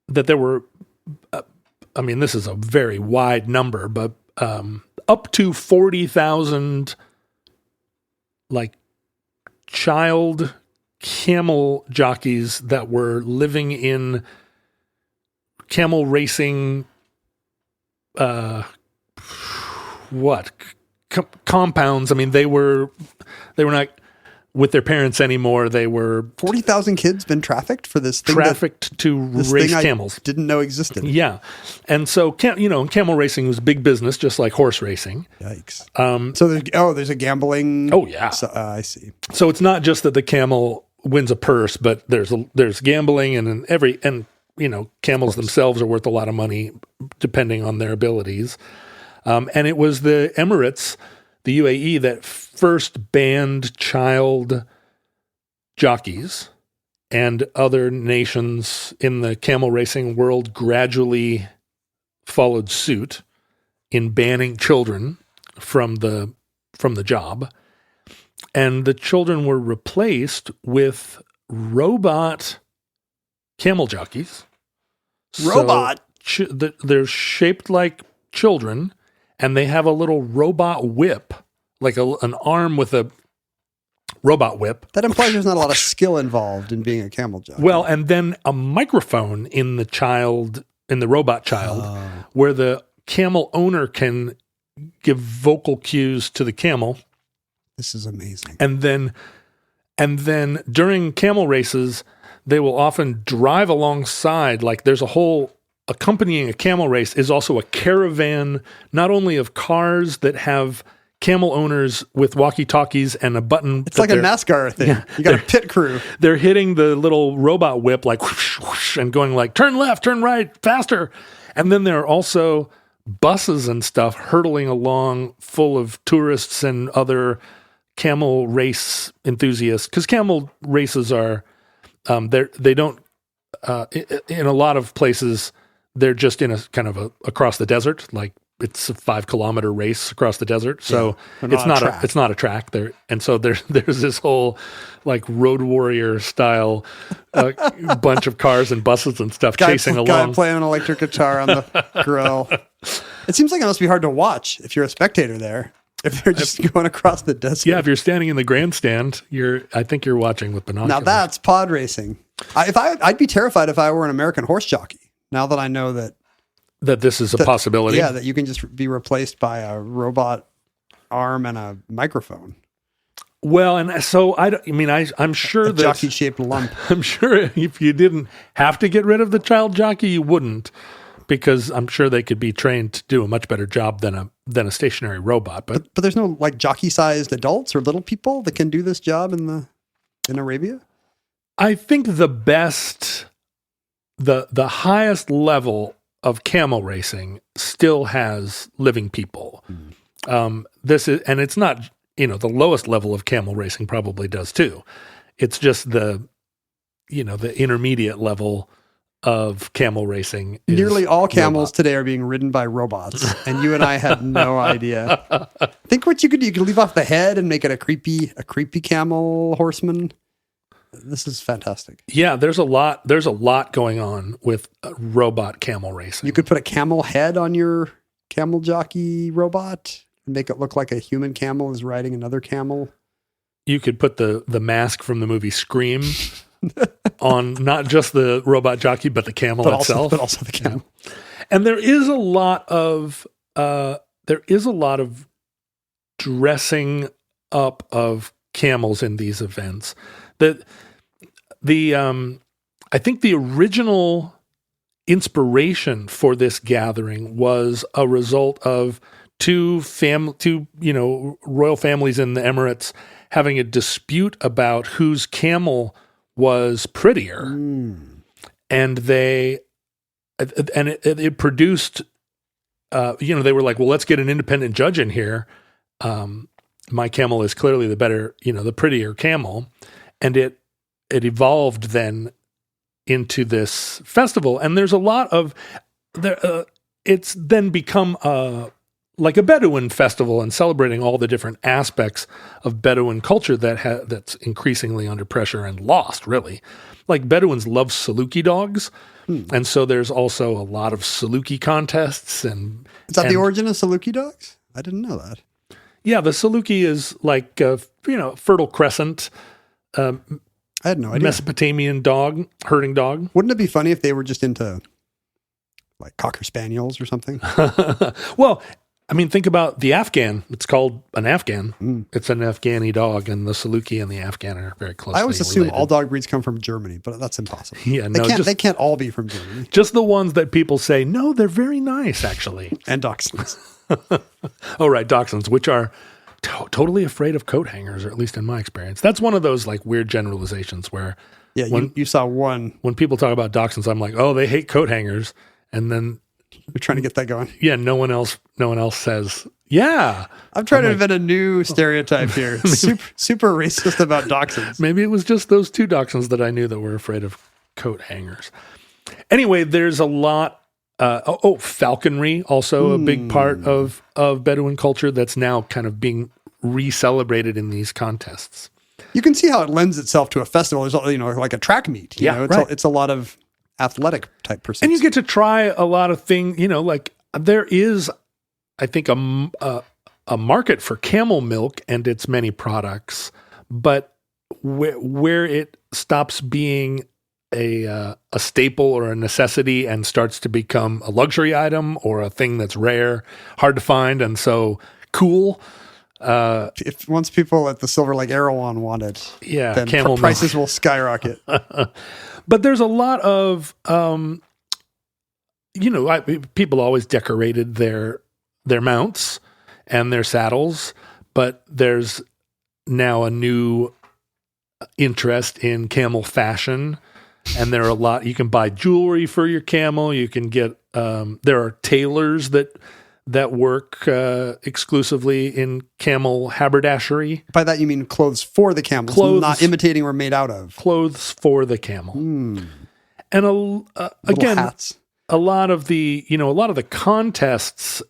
there were. This is a very wide number, but up to 40,000 like child camel jockeys that were living in camel racing compounds. They were not with their parents anymore. They were 40,000 kids been trafficked for this thing. Trafficked to race camels. Didn't know existed. Yeah, and so camel racing was big business, just like horse racing. Yikes! So there's a gambling. Oh yeah, I see. So it's not just that the camel wins a purse, but there's gambling and camels themselves are worth a lot of money depending on their abilities. And it was the Emirates, the UAE, that first banned child jockeys, and other nations in the camel racing world gradually followed suit in banning children from the job. And the children were replaced with robot camel jockeys. Robot? So, they're shaped like children, and they have a little robot whip, like an arm with a robot whip. That implies there's not a lot of skill involved in being a camel jockey. Well, and then a microphone in the robot child, where the camel owner can give vocal cues to the camel. This is amazing. And then during camel races, they will often drive alongside, like there's a whole accompanying a camel race is also a caravan, not only of cars that have camel owners with walkie-talkies and a button. It's like a NASCAR thing. Yeah, you got a pit crew. They're hitting the little robot whip like whoosh, whoosh, and going like, turn left, turn right, faster. And then there are also buses and stuff hurtling along full of tourists and other camel race enthusiasts. Because camel races are, they don't, in a lot of places, they're just in a kind of across the desert, like it's a 5-kilometer race across the desert. So it's not a track there. And so there's this whole like road warrior style bunch of cars and buses and stuff chasing along. Guy playing an electric guitar on the grill. It seems like it must be hard to watch if you're a spectator there. If they're just going across the desert. Yeah, if you're standing in the grandstand, I think you're watching with binoculars. Now that's pod racing. I'd be terrified if I were an American horse jockey. Now that I know that this is a possibility. Yeah, that you can just be replaced by a robot arm and a microphone. Well, and so I'm sure that jockey-shaped lump. I'm sure if you didn't have to get rid of the child jockey, you wouldn't, because I'm sure they could be trained to do a much better job than a stationary robot. But there's no like jockey-sized adults or little people that can do this job in Arabia. I think the best, the highest level of camel racing still has living people. This is, and it's not, the lowest level of camel racing probably does too. It's just the intermediate level of camel racing. Nearly all camels today are being ridden by robots, and you and I had no idea. Think what you could do. You could leave off the head and make it a creepy camel horseman. This is fantastic. Yeah, there's a lot going on with robot camel racing. You could put a camel head on your camel jockey robot and make it look like a human camel is riding another camel. You could put the mask from the movie Scream on not just the robot jockey, but the camel itself. But also the camel. Yeah. And there is a lot of dressing up of camels in these events. I think the original inspiration for this gathering was a result of two royal families in the Emirates having a dispute about whose camel was prettier, and it produced. They were like, well, let's get an independent judge in here. My camel is clearly the better, the prettier camel. And it evolved then into this festival. And there's a lot of it's then become like a Bedouin festival and celebrating all the different aspects of Bedouin culture that's increasingly under pressure and lost, really. Like Bedouins love Saluki dogs. And so there's also a lot of Saluki contests. And is that the origin of Saluki dogs? I didn't know that. Yeah, the Saluki is like, Fertile Crescent. I had no idea. Mesopotamian herding dog. Wouldn't it be funny if they were just into like Cocker Spaniels or something? Well, think about the Afghan. It's called an Afghan. It's an Afghani dog, and the Saluki and the Afghan are very closely I always assume related. All dog breeds come from Germany, but that's impossible. Yeah, they can't all be from Germany. Just the ones that people say, no, they're very nice, actually. And dachshunds. Oh, right, dachshunds, which are totally afraid of coat hangers, or at least in my experience. That's one of those like weird generalizations where you saw one. When people talk about dachshunds, I'm like, oh, they hate coat hangers. And then you're trying to get that going. Yeah, no one else says, yeah. I'm trying to invent a new stereotype here. Super racist about dachshunds. Maybe it was just those two dachshunds that I knew that were afraid of coat hangers. Anyway, there's a lot. Falconry, also a big part of Bedouin culture that's now kind of being re-celebrated in these contests. You can see how it lends itself to a festival. There's, like a track meet. You know, it's a lot of athletic type pursuits. And you get to try a lot of things, like there is, I think, a market for camel milk and its many products, but where it stops being a staple or a necessity and starts to become a luxury item or a thing that's rare, hard to find, and so cool. If once people at the Silver Lake Erewhon want it, then camel prices will skyrocket. But there's a lot of, people always decorated their mounts and their saddles, but there's now a new interest in camel fashion. And there are a lot, you can buy jewelry for your camel. You can get, there are tailors that work exclusively in camel haberdashery. By that you mean clothes for the camels, not imitating or made out of. Clothes for the camel. And again, hats. a lot of the contests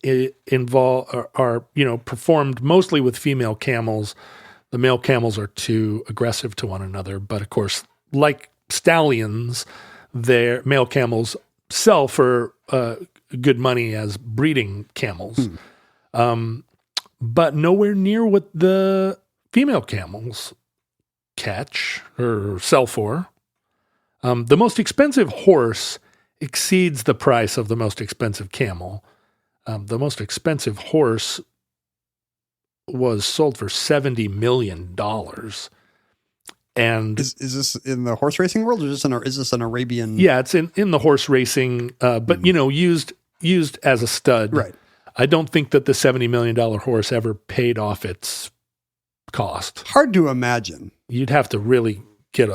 are performed mostly with female camels. The male camels are too aggressive to one another, but of course, like stallions, their male camels sell for good money as breeding camels, but nowhere near what the female camels catch or sell for. The most expensive horse exceeds the price of the most expensive camel. The most expensive horse was sold for $70 million. And is this in the horse racing world, or is this an Arabian? Yeah, it's in the horse racing, but used as a stud. Right. I don't think that the $70 million horse ever paid off its cost. Hard to imagine. You'd have to really get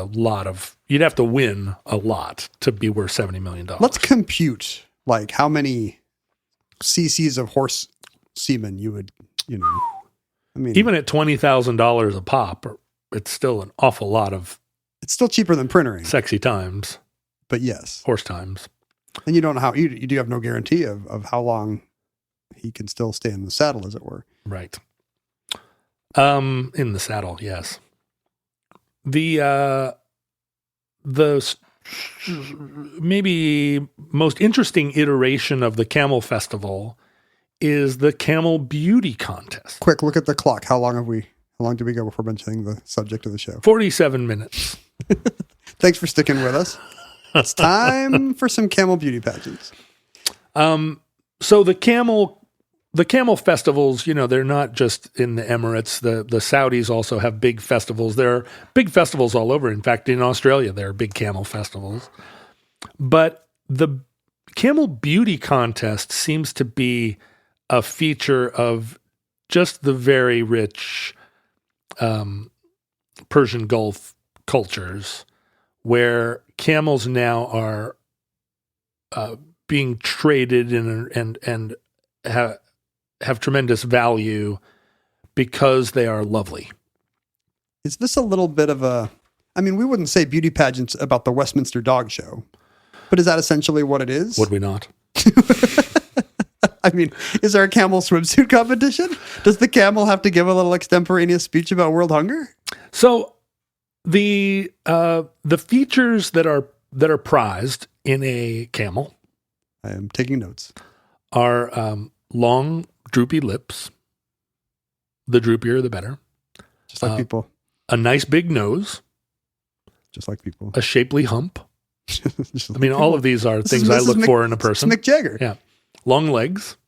you'd have to win a lot to be worth $70 million. Let's compute like how many cc's of horse semen you would, I mean, even at $20,000 a pop, it's still an awful lot of. It's still cheaper than printering. Sexy times. But yes. Horse times. And you don't know how, you do have no guarantee of how long he can still stay in the saddle, as it were. Right. In the saddle, yes. The maybe most interesting iteration of the Camel Festival is the Camel Beauty Contest. Quick, look at the clock. How long did we go before mentioning the subject of the show? 47 minutes. Thanks for sticking with us. It's time for some camel beauty pageants. So the camel festivals, they're not just in the Emirates. The Saudis also have big festivals. There are big festivals all over. In fact, in Australia, there are big camel festivals. But the Camel Beauty Contest seems to be a feature of just the very rich Persian Gulf cultures, where camels now are being traded and have tremendous value because they are lovely. Is this a little bit of we wouldn't say beauty pageants about the Westminster Dog Show, but is that essentially what it is? Would we not? Is there a camel swimsuit competition? Does the camel have to give a little extemporaneous speech about world hunger? So the features that are prized in a camel, I am taking notes, are long, droopy lips. The droopier, the better. Just like people. A nice big nose. Just like people. A shapely hump. All of these are things I look for in a person. Mick Jagger. Yeah. Long legs.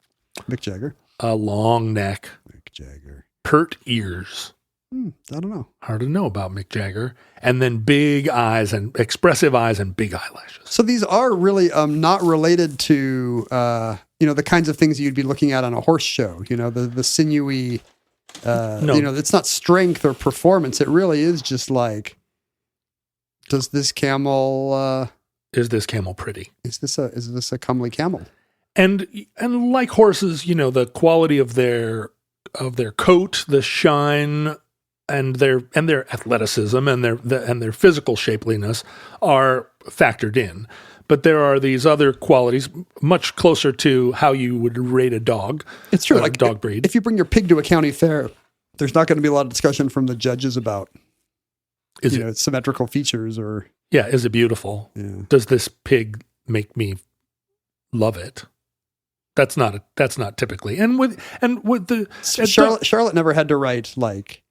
Mick Jagger. A long neck. Mick Jagger. Pert ears. I don't know. Hard to know about Mick Jagger. And then big eyes and expressive eyes and big eyelashes. So these are really not related to, the kinds of things you'd be looking at on a horse show, the sinewy, no. It's not strength or performance. It really is just like, is this camel pretty? Is this a comely camel? And like horses, the quality of their coat, the shine, and their athleticism and their physical shapeliness are factored in. But there are these other qualities much closer to how you would rate a dog. It's true, like dog breed. If you bring your pig to a county fair, there's not going to be a lot of discussion from the judges about Is you know, symmetrical features or Yeah, is it beautiful? yeah. Does this pig make me love it? That's not typically. And with the Charlotte never had to write like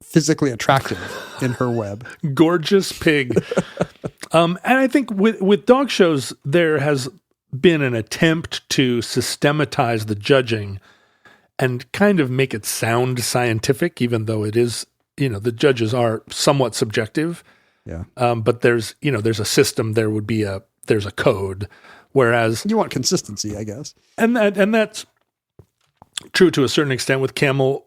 physically attractive in her web. gorgeous pig. And I think with dog shows, there has been an attempt to systematize the judging and kind of make it sound scientific, even though it is, you know, the judges are somewhat subjective. Yeah. But there's a system. There's a code. Whereas You want consistency, I guess. and that's true to a certain extent with camel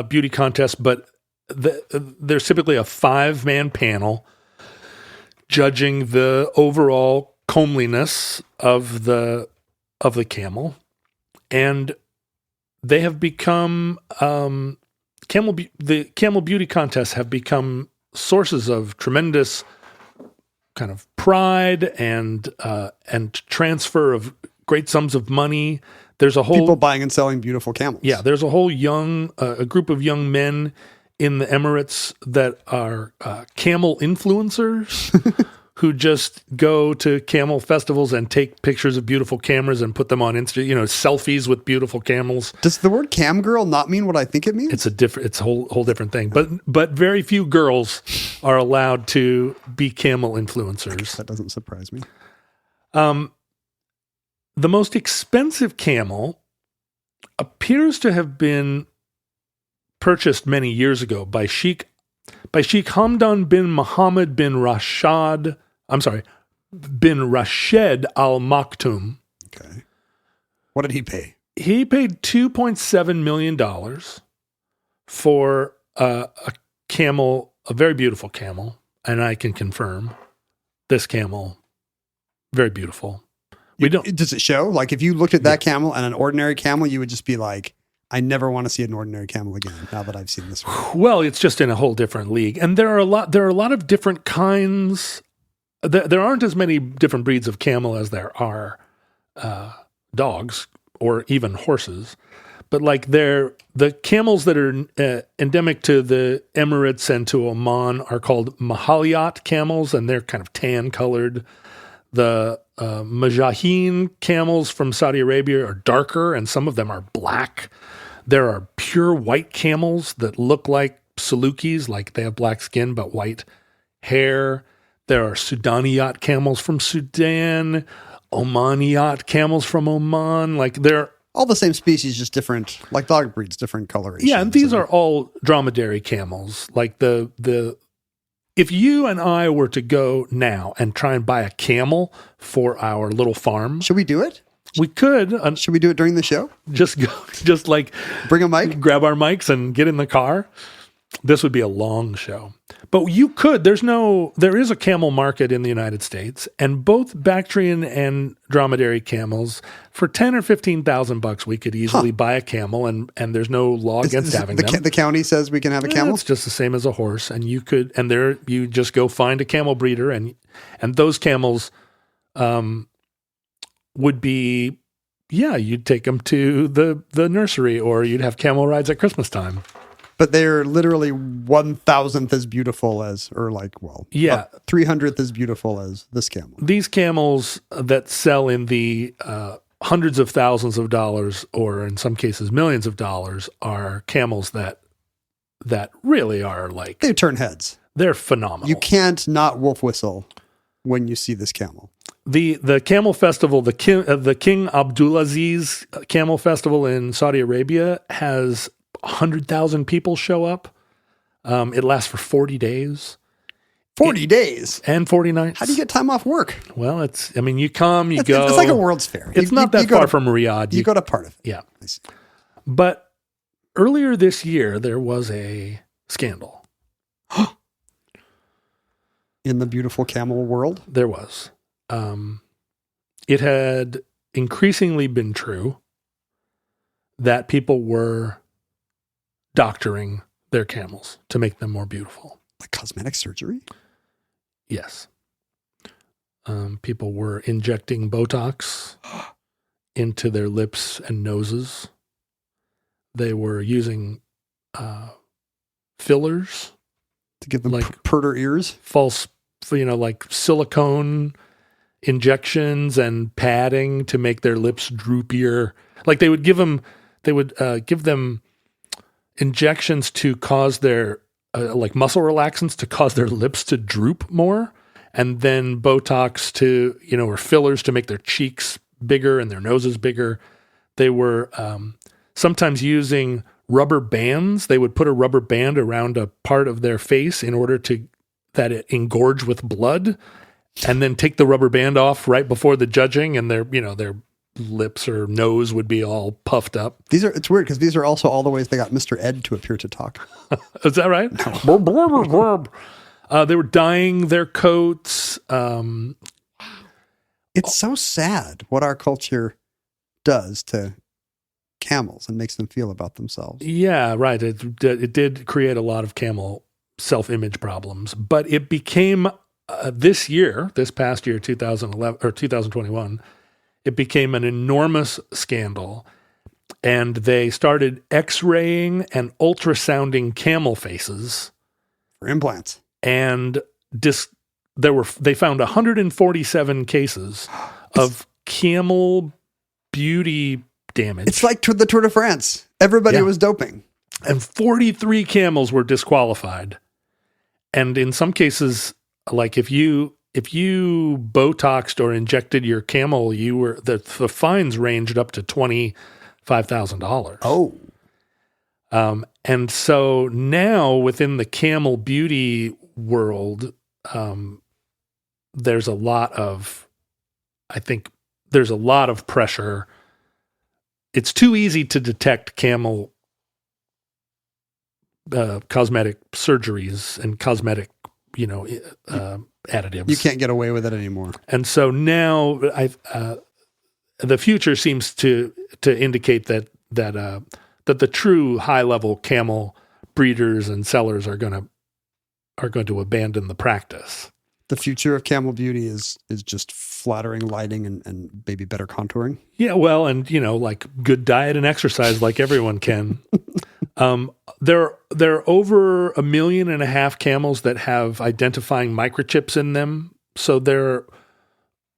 beauty contests, but there's typically a 5-man panel judging the overall comeliness of the camel, and they have become the camel beauty contests have become sources of tremendous kind of pride and transfer of great sums of money. There's a whole People buying and selling beautiful camels. yeah. There's a whole a group of young men in the Emirates that are camel influencers who just go to camel festivals and take pictures of beautiful cameras and put them on Insta. You know, selfies with beautiful camels. Does the word cam girl not mean what I think it means? It's a whole different thing. But very few girls are allowed to be camel influencers. That doesn't surprise me. The most expensive camel appears to have been purchased many years ago by Sheikh Hamdan bin Mohammed bin Rashid Al Maktoum. Okay. What did he pay? He paid $2.7 million for a camel, a very beautiful camel, and I can confirm this camel, very beautiful. Does it show? Like if you looked at that camel and an ordinary camel, you would just be like, I never want to see an ordinary camel again now that I've seen this one. Well, it's just in a whole different league. And there are a lot of different kinds. There aren't as many different breeds of camel as there are dogs or even horses. But like the camels that are endemic to the Emirates and to Oman are called Mahaliyat camels, and they're kind of tan colored. The Majaheen camels from Saudi Arabia are darker, and some of them are black. There are pure white camels that look like Salukis, like they have black skin but white hair. There are Sudaniyat camels from Sudan, Omaniyat camels from Oman. Like they're all the same species, just different, like dog breeds, different colorations. Yeah, and these are all dromedary camels. Like if you and I were to go now and try and buy a camel for our little farm, should we do it? We could. Should we do it during the show? Just like bring a mic, grab our mics, and get in the car. This would be a long show, but you could. There is a camel market in the United States, and both Bactrian and dromedary camels for $10,000 or $15,000, we could easily buy a camel, and there's no law against having them. The county says we can have a camel. It's just the same as a horse, and you could. And there, you just go find a camel breeder, and those camels, would be, you'd take them to the nursery, or you'd have camel rides at Christmas time. But they're literally 1,000th as beautiful as, or like, 300th as beautiful as this camel. These camels that sell in the hundreds of thousands of dollars, or in some cases millions of dollars, are camels that really are like, they turn heads. They're phenomenal. You can't not wolf whistle when you see this camel. The camel festival, the King Abdulaziz Camel Festival in Saudi Arabia has 100,000 people show up. It lasts for 40 days. 40 days? And 40 nights. How do you get time off work? Well, you come, you go. It's like a World's Fair. It's not that far from Riyadh. You go to part of it. Yeah. I see. But earlier this year, there was a scandal. In the beautiful camel world? There was. It had increasingly been true that people were doctoring their camels to make them more beautiful. Like cosmetic surgery? Yes. People were injecting Botox into their lips and noses. They were using fillers To give them like perter ears. false, like silicone injections and padding to make their lips droopier. Like they would give them injections to cause their like muscle relaxants to cause their lips to droop more, and then Botox to or fillers to make their cheeks bigger and their noses bigger. They were sometimes using rubber bands. They would put a rubber band around a part of their face in order that it engorge with blood, and then take the rubber band off right before the judging, and their lips or nose would be all puffed up. It's weird because these are also all the ways they got Mr. Ed to appear to talk. Is that right? No. They were dyeing their coats. It's so sad what our culture does to camels and makes them feel about themselves. Yeah, right. It did create a lot of camel self-image problems, but it became this past year, 2011 or 2021, it became an enormous scandal, and they started X-raying and ultrasounding camel faces For implants. And they found 147 cases of camel beauty damage. It's like the Tour de France. Everybody was doping. And 43 camels were disqualified. And in some cases, like if you Botoxed or injected your camel, the fines ranged up to $25,000. Oh. And so now within the camel beauty world, there's a lot of pressure. It's too easy to detect camel cosmetic surgeries and cosmetic, additives. You can't get away with it anymore. And so now the future seems to indicate that the true high level camel breeders and sellers are going to abandon the practice. The future of camel beauty is just flattering lighting and maybe better contouring. Yeah, well, and like good diet and exercise, like everyone can. There are over 1.5 million camels that have identifying microchips in them. So there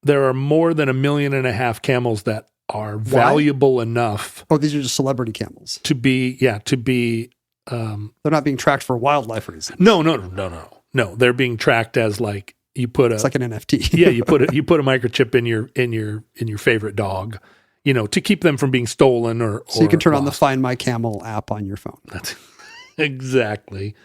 are more than 1.5 million camels that are valuable enough. Oh, these are just celebrity camels. To be. They're not being tracked for wildlife reasons. No. They're being tracked as like it's like an NFT. Yeah, you put a microchip in your favorite dog, to keep them from being stolen or so you can turn lost. on the Find My Camel app on your phone. That's exactly.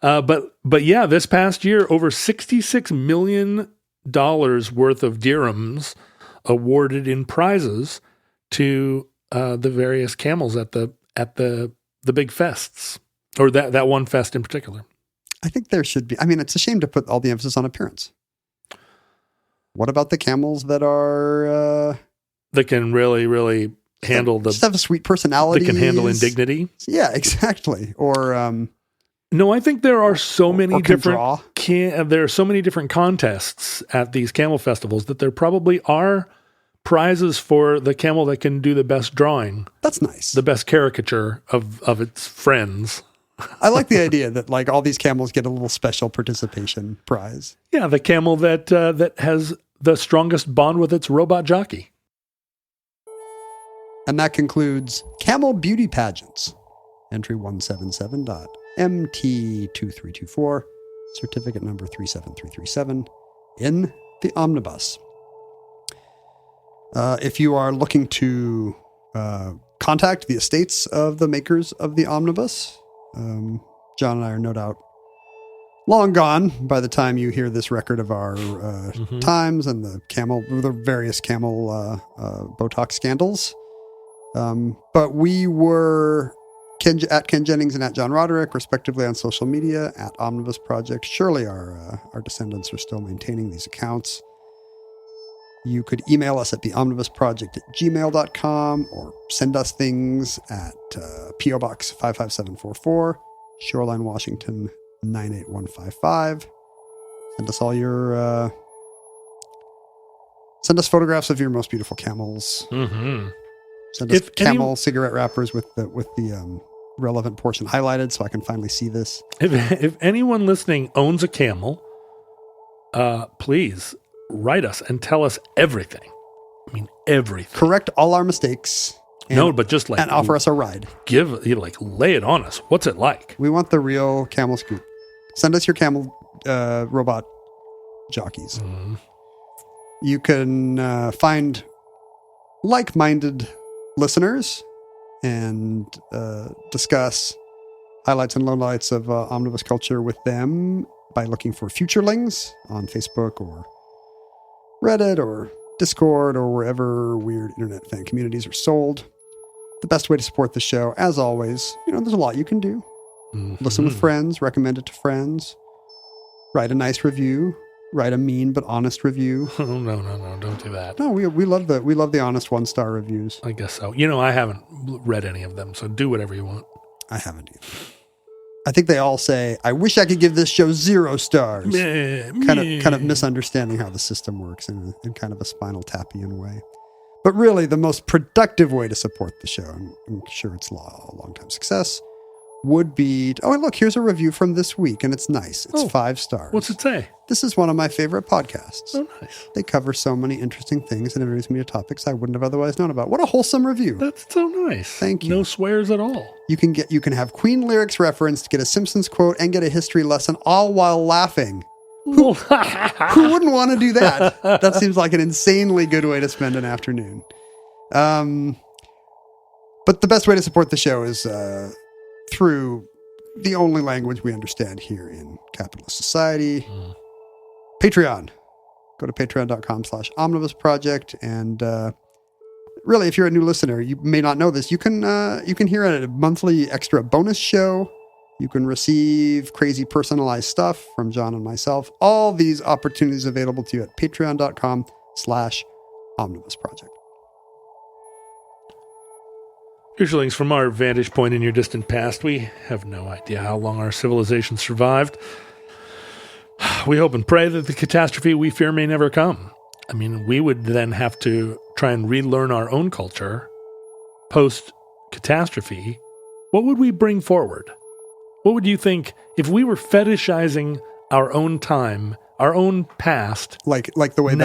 But yeah, this past year, over $66 million worth of dirhams awarded in prizes to the various camels at the big fests, or that one fest in particular. I think there should be. I mean, it's a shame to put all the emphasis on appearance. What about the camels that are that can really, really handle just have a sweet personality? That can handle indignity. Yeah, exactly. Or no, I think there are so many different. There are so many different contests at these camel festivals that there probably are prizes for the camel that can do the best drawing. That's nice. The best caricature of its friends. I like the idea that like all these camels get a little special participation prize. Yeah, the camel that has the strongest bond with its robot jockey. And that concludes Camel Beauty Pageants. Entry 177.MT2324, certificate number 37337 in the omnibus. If you are looking to contact the estates of the makers of the omnibus, John and I are no doubt long gone by the time you hear this record of our times and the various camel Botox scandals. But we were at Ken Jennings and at John Roderick, respectively, on social media at Omnibus Project. Surely our descendants are still maintaining these accounts. You could email us at theomnibusproject@gmail.com or send us things at P.O. Box 55744, Shoreline, Washington 98155. Send us all your... send us photographs of your most beautiful camels. Mm-hmm. Send us camel cigarette wrappers with the relevant portion highlighted so I can finally see this. If anyone listening owns a Camel, please write us and tell us everything. I mean, everything. Correct all our mistakes. But just like... And offer us a ride. Lay it on us. What's it like? We want the real Camel scoop. Send us your Camel robot jockeys. Mm. You can find like-minded listeners and discuss highlights and lowlights of omnibus culture with them by looking for Futurelings on Facebook or Reddit or Discord or wherever weird internet fan communities are sold. The best way to support the show, as always, there's a lot you can do. Mm-hmm. Listen with friends, recommend it to friends, write a nice review, write a mean but honest review. Oh, no, don't do that. No, we love the honest 1-star reviews. I guess so. I haven't read any of them, so do whatever you want. I haven't either. I think they all say, I wish I could give this show 0 stars. Kind of misunderstanding how the system works in kind of a Spinal Tapian way. But really, the most productive way to support the show, and I'm sure it's a long-time success, would be, look, here's a review from this week, and it's nice. It's 5 stars. What's it say? This is one of my favorite podcasts. Oh, nice. They cover so many interesting things and introduce me to topics I wouldn't have otherwise known about. What a wholesome review. That's so nice. Thank you. No swears at all. You can have Queen lyrics referenced, get a Simpsons quote, and get a history lesson, all while laughing. Who wouldn't want to do that? That seems like an insanely good way to spend an afternoon. But the best way to support the show is through the only language we understand here in capitalist society, Patreon. Go to patreon.com/omnibus project. And really, if you're a new listener, you may not know this. You can hear a monthly extra bonus show. You can receive crazy personalized stuff from John and myself. All these opportunities available to you at patreon.com/omnibus project. Futurelings, from our vantage point in your distant past, we have no idea how long our civilization survived. We hope and pray that the catastrophe we fear may never come. I mean, we would then have to try and relearn our own culture post-catastrophe. What would we bring forward? What would you think if we were fetishizing our own time, our own past? Like the way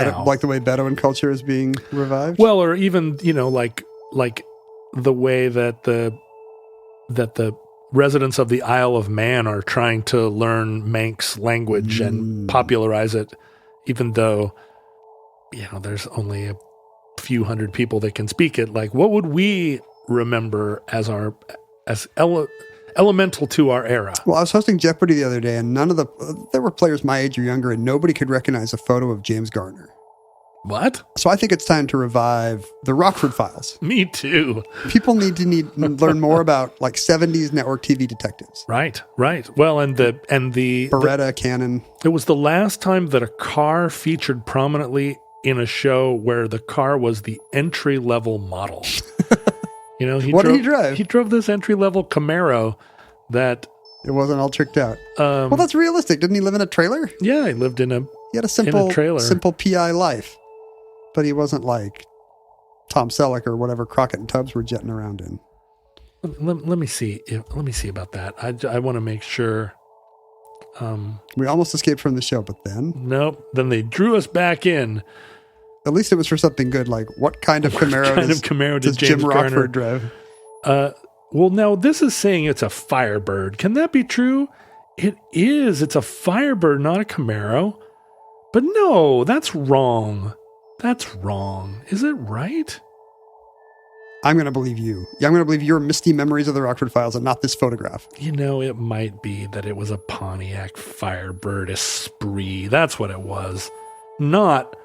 Bedouin culture is being revived? Well, or even, like the way that the residents of the Isle of Man are trying to learn Manx language and popularize it, even though, there's only a few hundred people that can speak it. Like, what would we remember as elemental to our era? Well, I was hosting Jeopardy the other day, and there were players my age or younger, and nobody could recognize a photo of James Garner. What? So I think it's time to revive the Rockford Files. Me too. People need to learn more about 70s network TV detectives. Right. Well, and the Beretta, Cannon. It was the last time that a car featured prominently in a show where the car was the entry-level model. What did he drive? He drove this entry-level Camaro that... It wasn't all tricked out. Well, that's realistic. Didn't he live in a trailer? Yeah, he lived in a... He had a simple PI life. But he wasn't like Tom Selleck or whatever Crockett and Tubbs were jetting around in. Let me see. Let me see about that. I want to make sure. We almost escaped from the show, but then... Nope. Then they drew us back in. At least it was for something good, like what kind of Camaro does Jim Rockford drive? Well, now this is saying it's a Firebird. Can that be true? It is. It's a Firebird, not a Camaro. But no, that's wrong. That's wrong. Is it right? I'm going to believe you. Yeah, I'm going to believe your misty memories of the Rockford Files and not this photograph. It might be that it was a Pontiac Firebird Esprit. That's what it was. Not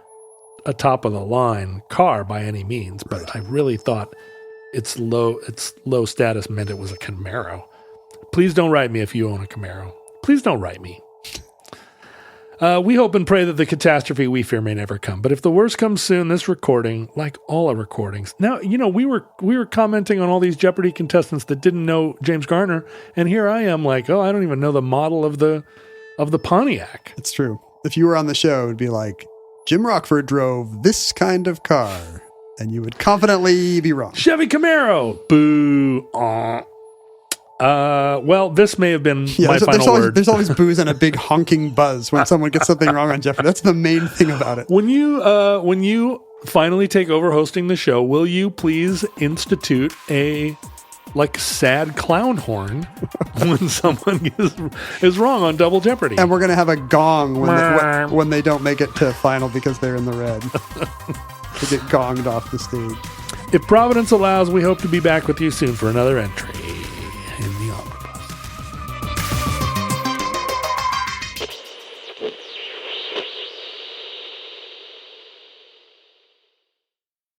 a top-of-the-line car by any means, but right. I really thought its low status meant it was a Camaro. Please don't write me if you own a Camaro. Please don't write me. We hope and pray that the catastrophe we fear may never come. But if the worst comes soon, this recording, like all our recordings... Now, we were commenting on all these Jeopardy contestants that didn't know James Garner, and here I am like, I don't even know the model of the Pontiac. It's true. If you were on the show, it would be like, Jim Rockford drove this kind of car, and you would confidently be wrong. Chevy Camaro! Boo! Well, this may have been my final word. There's always booze and a big honking buzz when someone gets something wrong on Jeopardy. That's the main thing about it. When you finally take over hosting the show, will you please institute a sad clown horn when someone is wrong on Double Jeopardy? And we're going to have a gong when they don't make it to final because they're in the red. They get gonged off the stage. If Providence allows, we hope to be back with you soon for another entry in the envelope.